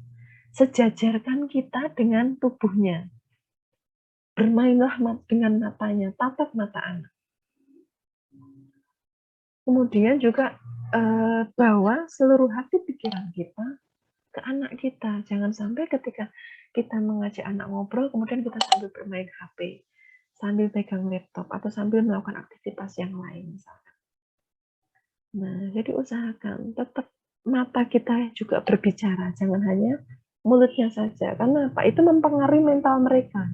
Sejajarkan kita dengan tubuhnya. Bermainlah dengan matanya, tatap mata anak. Kemudian juga bawa seluruh hati pikiran kita ke anak kita. Jangan sampai ketika kita mengajak anak ngobrol, kemudian kita sambil bermain HP, sambil pegang laptop, atau sambil melakukan aktivitas yang lain misalkan. Nah, jadi usahakan tetap mata kita juga berbicara, jangan hanya mulutnya saja. Karena apa? Itu mempengaruhi mental mereka,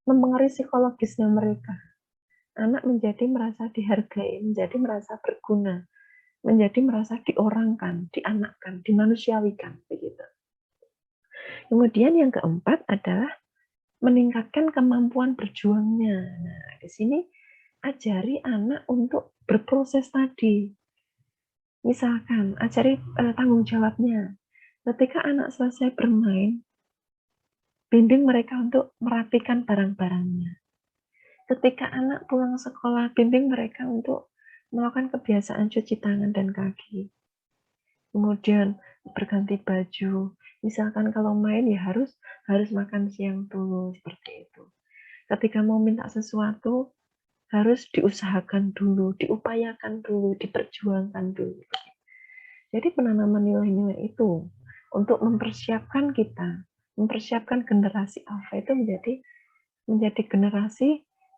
mempengaruhi psikologisnya mereka. Anak menjadi merasa dihargai, menjadi merasa berguna, menjadi merasa diorangkan, dianakkan, dimanusiawikan, begitu. Kemudian yang keempat adalah meningkatkan kemampuan berjuangnya. Nah, di sini ajari anak untuk berproses tadi. Misalkan, ajari tanggung jawabnya. Ketika anak selesai bermain, bimbing mereka untuk merapikan barang-barangnya. Ketika anak pulang sekolah, bimbing mereka untuk melakukan kebiasaan cuci tangan dan kaki. Kemudian berganti baju. Misalkan kalau main ya harus makan siang dulu, seperti itu. Ketika mau minta sesuatu, harus diusahakan dulu, diupayakan dulu, diperjuangkan dulu. Jadi penanaman nilai-nilai itu untuk mempersiapkan kita, mempersiapkan generasi alfa itu menjadi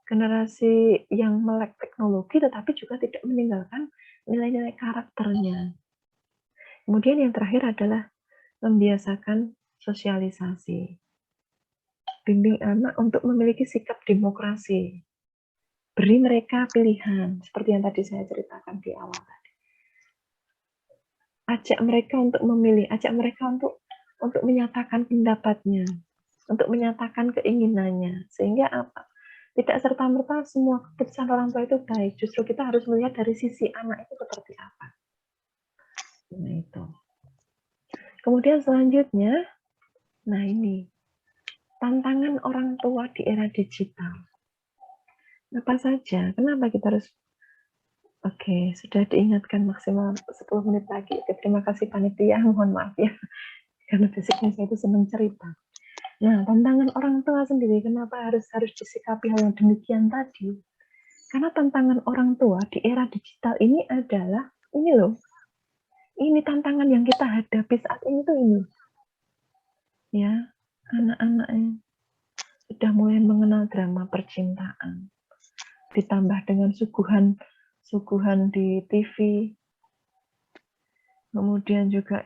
generasi yang melek teknologi tetapi juga tidak meninggalkan nilai-nilai karakternya. Kemudian yang terakhir adalah membiasakan sosialisasi. Bimbing anak untuk memiliki sikap demokrasi. Beri mereka pilihan, seperti yang tadi saya ceritakan di awal tadi. Ajak mereka untuk memilih, ajak mereka untuk menyatakan pendapatnya, untuk menyatakan keinginannya. Sehingga apa? Tidak serta-merta semua keputusan orang tua itu baik. Justru kita harus melihat dari sisi anak itu seperti apa. Nah, itu. Kemudian selanjutnya, nah ini, tantangan orang tua di era digital. Apa saja? Kenapa kita harus Oke, sudah diingatkan maksimal 10 menit lagi. Oke, terima kasih panitia, mohon maaf ya. Karena basicnya saya itu senang cerita. Nah, tantangan orang tua sendiri, kenapa harus disikapi hal yang demikian tadi? Karena tantangan orang tua di era digital ini adalah, ini loh, ini tantangan yang kita hadapi saat ini tuh ini. Ya, anak-anak yang sudah mulai mengenal drama percintaan. Ditambah dengan suguhan di TV, kemudian juga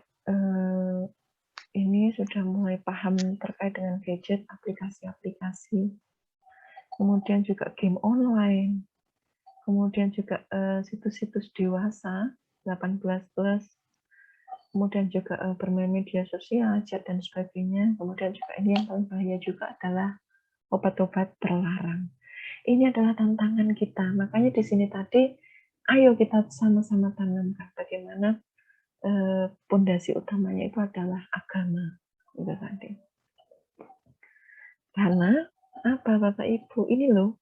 ini sudah mulai paham terkait dengan gadget, aplikasi-aplikasi, kemudian juga game online, kemudian juga situs-situs dewasa 18+, kemudian juga bermain media sosial, chat dan sebagainya, kemudian juga ini yang paling bahaya juga adalah obat-obat terlarang. Ini adalah tantangan kita, makanya di sini tadi, ayo kita sama-sama tanamkan bagaimana pondasi utamanya itu adalah agama, itu tadi. Karena apa, Bapak Ibu? Ini loh,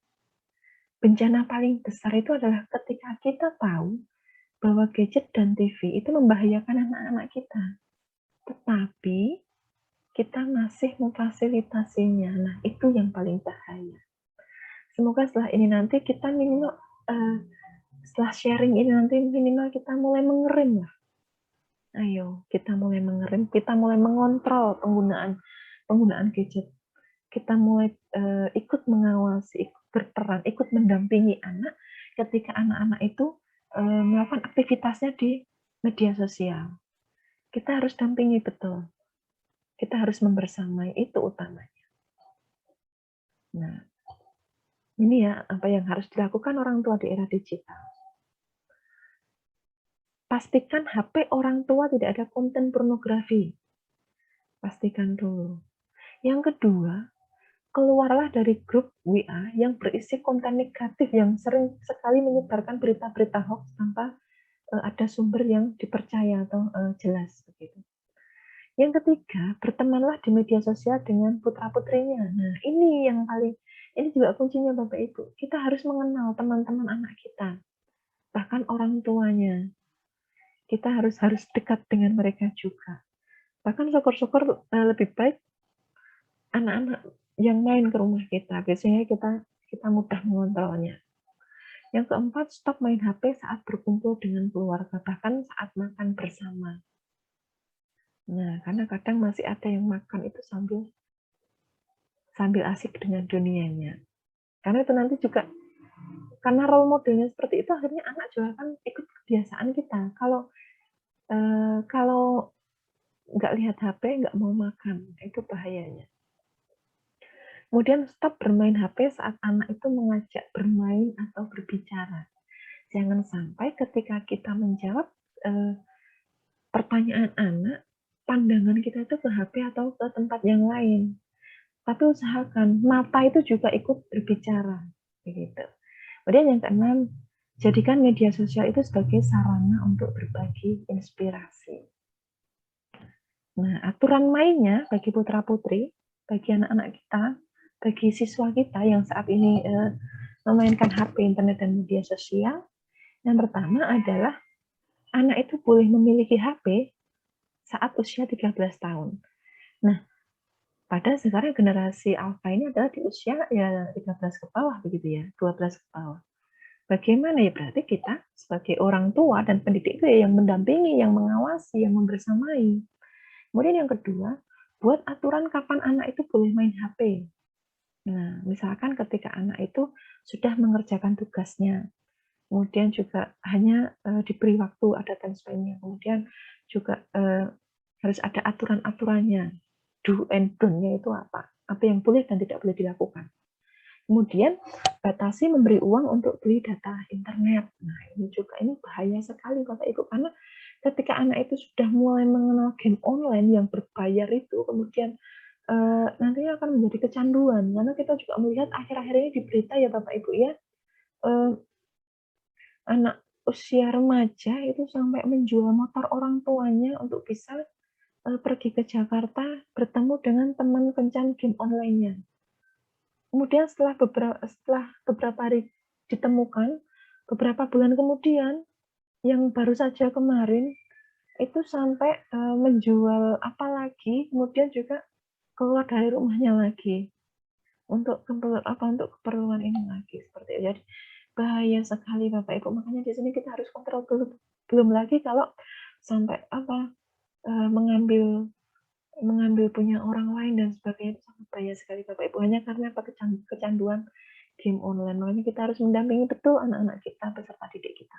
bencana paling besar itu adalah ketika kita tahu bahwa gadget dan TV itu membahayakan anak-anak kita, tetapi kita masih memfasilitasinya. Nah, itu yang paling bahaya. Semoga setelah ini nanti kita minimal setelah sharing ini nanti minimal kita mulai mengerem lah. Ayo, kita mulai mengerem, kita mulai mengontrol penggunaan gadget. Kita mulai ikut mengawasi, ikut berperan, ikut mendampingi anak ketika anak-anak itu melakukan aktivitasnya di media sosial. Kita harus dampingi betul. Kita harus membersamai, itu utamanya. Nah, ini ya apa yang harus dilakukan orang tua di era digital. Pastikan HP orang tua tidak ada konten pornografi. Pastikan dulu. Yang kedua, keluarlah dari grup WA yang berisi konten negatif yang sering sekali menyebarkan berita-berita hoax tanpa ada sumber yang dipercaya atau jelas begitu. Yang ketiga, bertemanlah di media sosial dengan putra-putrinya. Nah, ini juga kuncinya Bapak Ibu. Kita harus mengenal teman-teman anak kita, bahkan orang tuanya. Kita harus dekat dengan mereka juga. Bahkan syukur-syukur lebih baik anak-anak yang main ke rumah kita. Biasanya kita mudah mengontrolnya. Yang keempat, stop main HP saat berkumpul dengan keluarga, bahkan saat makan bersama. Nah, karena kadang masih ada yang makan itu sambil asik dengan dunianya. Karena itu nanti juga, karena role modelnya seperti itu, akhirnya anak juga kan ikut kebiasaan kita. Kalau nggak lihat HP, nggak mau makan, itu bahayanya. Kemudian stop bermain HP saat anak itu mengajak bermain atau berbicara. Jangan sampai ketika kita menjawab pertanyaan anak, pandangan kita itu ke HP atau ke tempat yang lain. Tapi usahakan mata itu juga ikut berbicara, begitu. Kemudian yang keenam, jadikan media sosial itu sebagai sarana untuk berbagi inspirasi. Nah, aturan mainnya bagi putra-putri, bagi anak-anak kita, bagi siswa kita yang saat ini memainkan HP, internet, dan media sosial, yang pertama adalah anak itu boleh memiliki HP saat usia 13 tahun. Nah, pada sekarang generasi alpha ini adalah di usia ya 13 ke bawah begitu ya, 12 ke bawah. Bagaimana ya, berarti kita sebagai orang tua dan pendidik itu ya yang mendampingi, yang mengawasi, yang membersamai. Kemudian yang kedua, buat aturan kapan anak itu boleh main HP. Nah, misalkan ketika anak itu sudah mengerjakan tugasnya, kemudian juga hanya diberi waktu, ada time spend-nya, kemudian juga harus ada aturan-aturannya, do and don't-nya itu apa yang boleh dan tidak boleh dilakukan. Kemudian batasi memberi uang untuk beli data internet. Nah, ini bahaya sekali Bapak Ibu, karena ketika anak itu sudah mulai mengenal game online yang berbayar itu, kemudian nantinya akan menjadi kecanduan. Karena kita juga melihat akhir-akhir ini di berita ya Bapak Ibu ya, anak usia remaja itu sampai menjual motor orang tuanya untuk bisa pergi ke Jakarta bertemu dengan teman kencan game online-nya. Kemudian setelah beberapa hari ditemukan beberapa bulan kemudian, yang baru saja kemarin, itu sampai menjual apa lagi, kemudian juga keluar dari rumahnya lagi untuk keperluan ini lagi, seperti itu. Jadi bahaya sekali Bapak Ibu, makanya di sini kita harus kontrol dulu. Belum lagi kalau sampai mengambil punya orang lain dan sebagainya, itu sangat bahaya sekali Bapak Ibu, hanya karena kecanduan game online. Makanya kita harus mendampingi betul anak-anak kita, peserta didik kita.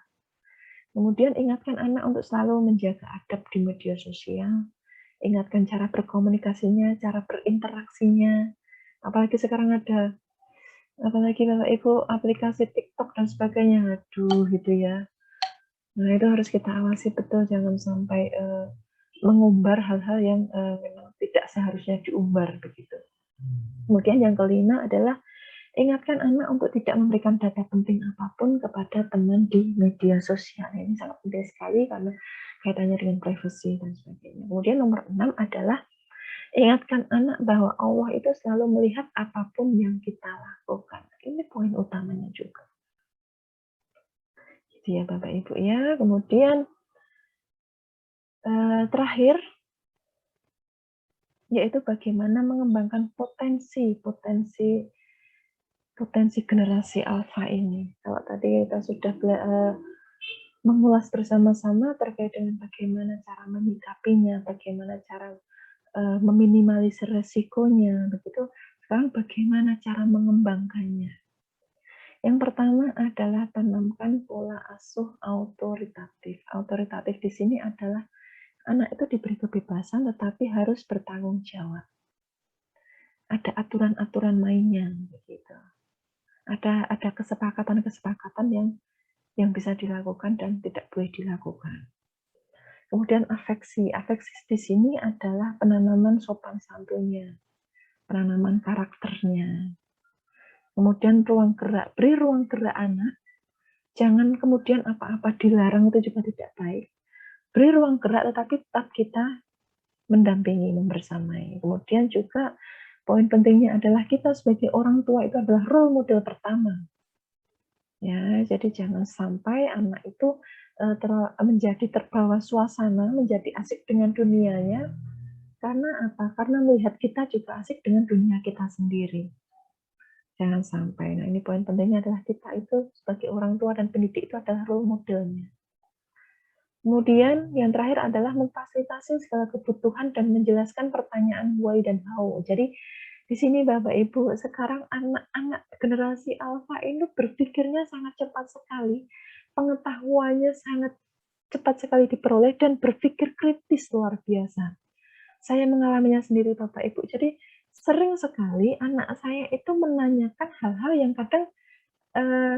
Kemudian ingatkan anak untuk selalu menjaga adab di media sosial, ingatkan cara berkomunikasinya, cara berinteraksinya. Apalagi sekarang ada, apalagi Bapak Ibu, aplikasi TikTok dan sebagainya, aduh gitu ya. Nah itu harus kita awasi betul, jangan sampai mengumbar hal-hal yang memang tidak seharusnya diumbar begitu. Kemudian yang kelima adalah ingatkan anak untuk tidak memberikan data penting apapun kepada teman di media sosial. Ini sangat penting sekali karena kaitannya dengan privasi dan sebagainya. Kemudian nomor 6 adalah ingatkan anak bahwa Allah itu selalu melihat apapun yang kita lakukan. Ini poin utamanya juga. Gitu ya Bapak Ibu ya. Kemudian terakhir, yaitu bagaimana mengembangkan potensi generasi alfa ini. Kalau tadi kita sudah mengulas bersama-sama terkait dengan bagaimana cara menyikapinya, bagaimana cara meminimalisir resikonya, begitu. Sekarang bagaimana cara mengembangkannya? Yang pertama adalah tanamkan pola asuh autoritatif. Autoritatif di sini adalah anak itu diberi kebebasan tetapi harus bertanggung jawab. Ada aturan-aturan mainnya, begitu. Ada kesepakatan-kesepakatan yang bisa dilakukan dan tidak boleh dilakukan. Kemudian afeksi. Afeksi di sini adalah penanaman sopan santunnya, penanaman karakternya. Kemudian ruang gerak, beri ruang gerak anak. Jangan kemudian apa-apa dilarang, itu juga tidak baik. Beri ruang gerak, tetapi tetap kita mendampingi, membersamai. Kemudian juga poin pentingnya adalah kita sebagai orang tua itu adalah role model pertama. Ya, jadi jangan sampai anak itu menjadi terbawa suasana, menjadi asik dengan dunianya. Karena apa? Karena melihat kita juga asik dengan dunia kita sendiri. Jangan sampai. Nah, ini poin pentingnya adalah kita itu sebagai orang tua dan pendidik itu adalah role modelnya. Kemudian yang terakhir adalah memfasilitasi segala kebutuhan dan menjelaskan pertanyaan why dan how. Jadi di sini Bapak Ibu, sekarang anak-anak generasi alfa ini berpikirnya sangat cepat sekali, pengetahuannya sangat cepat sekali diperoleh dan berpikir kritis luar biasa. Saya mengalaminya sendiri Bapak Ibu. Jadi sering sekali anak saya itu menanyakan hal-hal yang kadang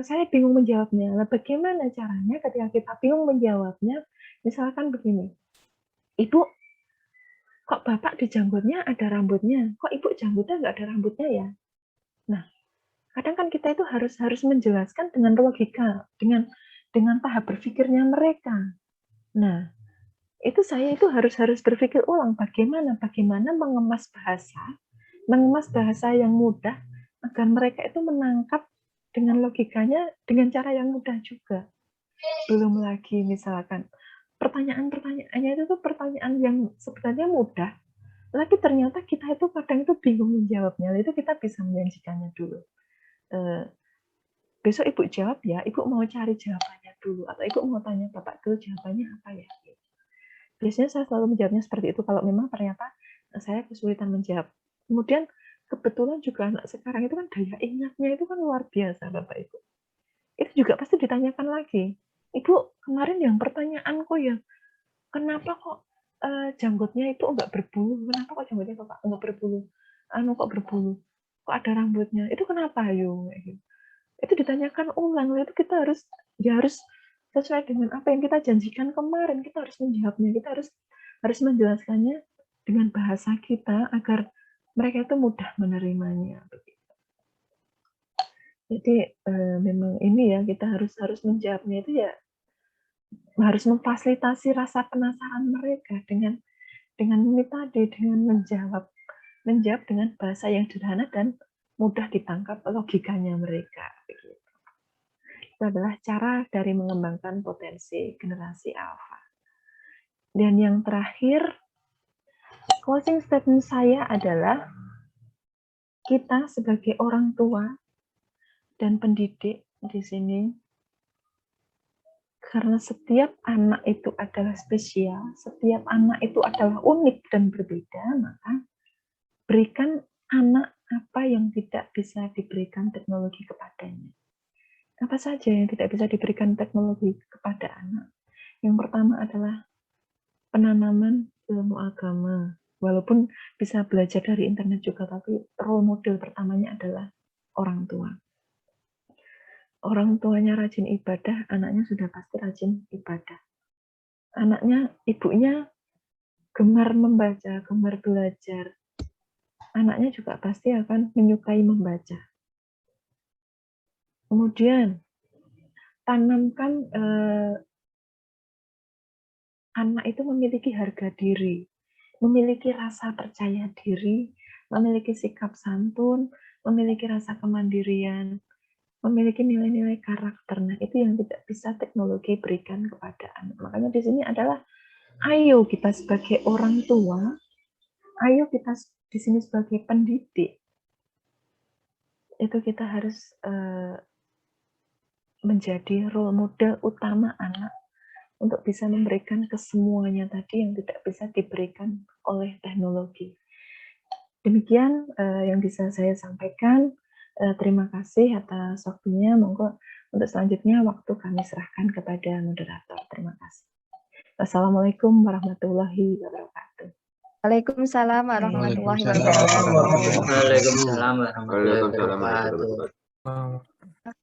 saya bingung menjawabnya. Nah, bagaimana caranya ketika kita bingung menjawabnya? Misalkan begini, Ibu, kok Bapak di janggutnya ada rambutnya? Kok Ibu janggutnya nggak ada rambutnya ya? Nah, kadang kan kita itu harus menjelaskan dengan logika, dengan tahap berpikirnya mereka. Nah, itu saya itu harus berpikir ulang bagaimana mengemas bahasa yang mudah agar mereka itu menangkap dengan logikanya dengan cara yang mudah juga. Belum lagi misalkan pertanyaan-pertanyaannya itu tuh pertanyaan yang sebenarnya mudah, tapi ternyata kita itu kadang itu bingung menjawabnya. Itu kita bisa menjanjikannya dulu. Besok Ibu jawab ya, Ibu mau cari jawabannya dulu, atau Ibu mau tanya Bapak dulu jawabannya apa ya. Biasanya saya selalu menjawabnya seperti itu kalau memang ternyata saya kesulitan menjawab. Kemudian kebetulan juga anak sekarang itu kan daya ingatnya itu kan luar biasa Bapak Ibu. Itu juga pasti ditanyakan lagi. Ibu, kemarin yang pertanyaanku ya, kenapa kok janggutnya itu enggak berbulu? Kenapa kok janggutnya Bapak enggak berbulu? Kok berbulu? Kok ada rambutnya? Itu kenapa ayo? Itu ditanyakan ulang. Itu kita harus sesuai dengan apa yang kita janjikan kemarin. Kita harus menjawabnya. Kita harus menjelaskannya dengan bahasa kita agar mereka itu mudah menerimanya. Jadi memang ini ya, kita harus menjawabnya itu ya harus memfasilitasi rasa penasaran mereka dengan ini tadi, dengan menjawab dengan bahasa yang sederhana dan mudah ditangkap logikanya mereka. itu adalah cara dari mengembangkan potensi generasi alfa. Dan yang terakhir, closing statement saya adalah kita sebagai orang tua dan pendidik di sini, karena setiap anak itu adalah spesial, setiap anak itu adalah unik dan berbeda, maka berikan anak apa yang tidak bisa diberikan teknologi kepadanya. Apa saja yang tidak bisa diberikan teknologi kepada anak? Yang pertama adalah penanaman ilmu agama. Walaupun bisa belajar dari internet juga, tapi role model pertamanya adalah orang tua. Orang tuanya rajin ibadah, anaknya sudah pasti rajin ibadah. Anaknya, ibunya gemar membaca, gemar belajar. Anaknya juga pasti akan menyukai membaca. Kemudian, tanamkan anak itu memiliki harga diri, memiliki rasa percaya diri, memiliki sikap santun, memiliki rasa kemandirian, memiliki nilai-nilai karakter. Nah, itu yang tidak bisa teknologi berikan kepada anak. Makanya di sini adalah, ayo kita sebagai orang tua, ayo kita di sini sebagai pendidik, itu kita harus menjadi role model utama anak untuk bisa memberikan kesemuanya tadi yang tidak bisa diberikan oleh teknologi. Demikian yang bisa saya sampaikan. Terima kasih atas waktunya. Monggo untuk selanjutnya waktu kami serahkan kepada moderator. Terima kasih. Wassalamualaikum warahmatullahi wabarakatuh. Waalaikumsalam warahmatullahi wabarakatuh. Waalaikumsalam warahmatullahi wabarakatuh.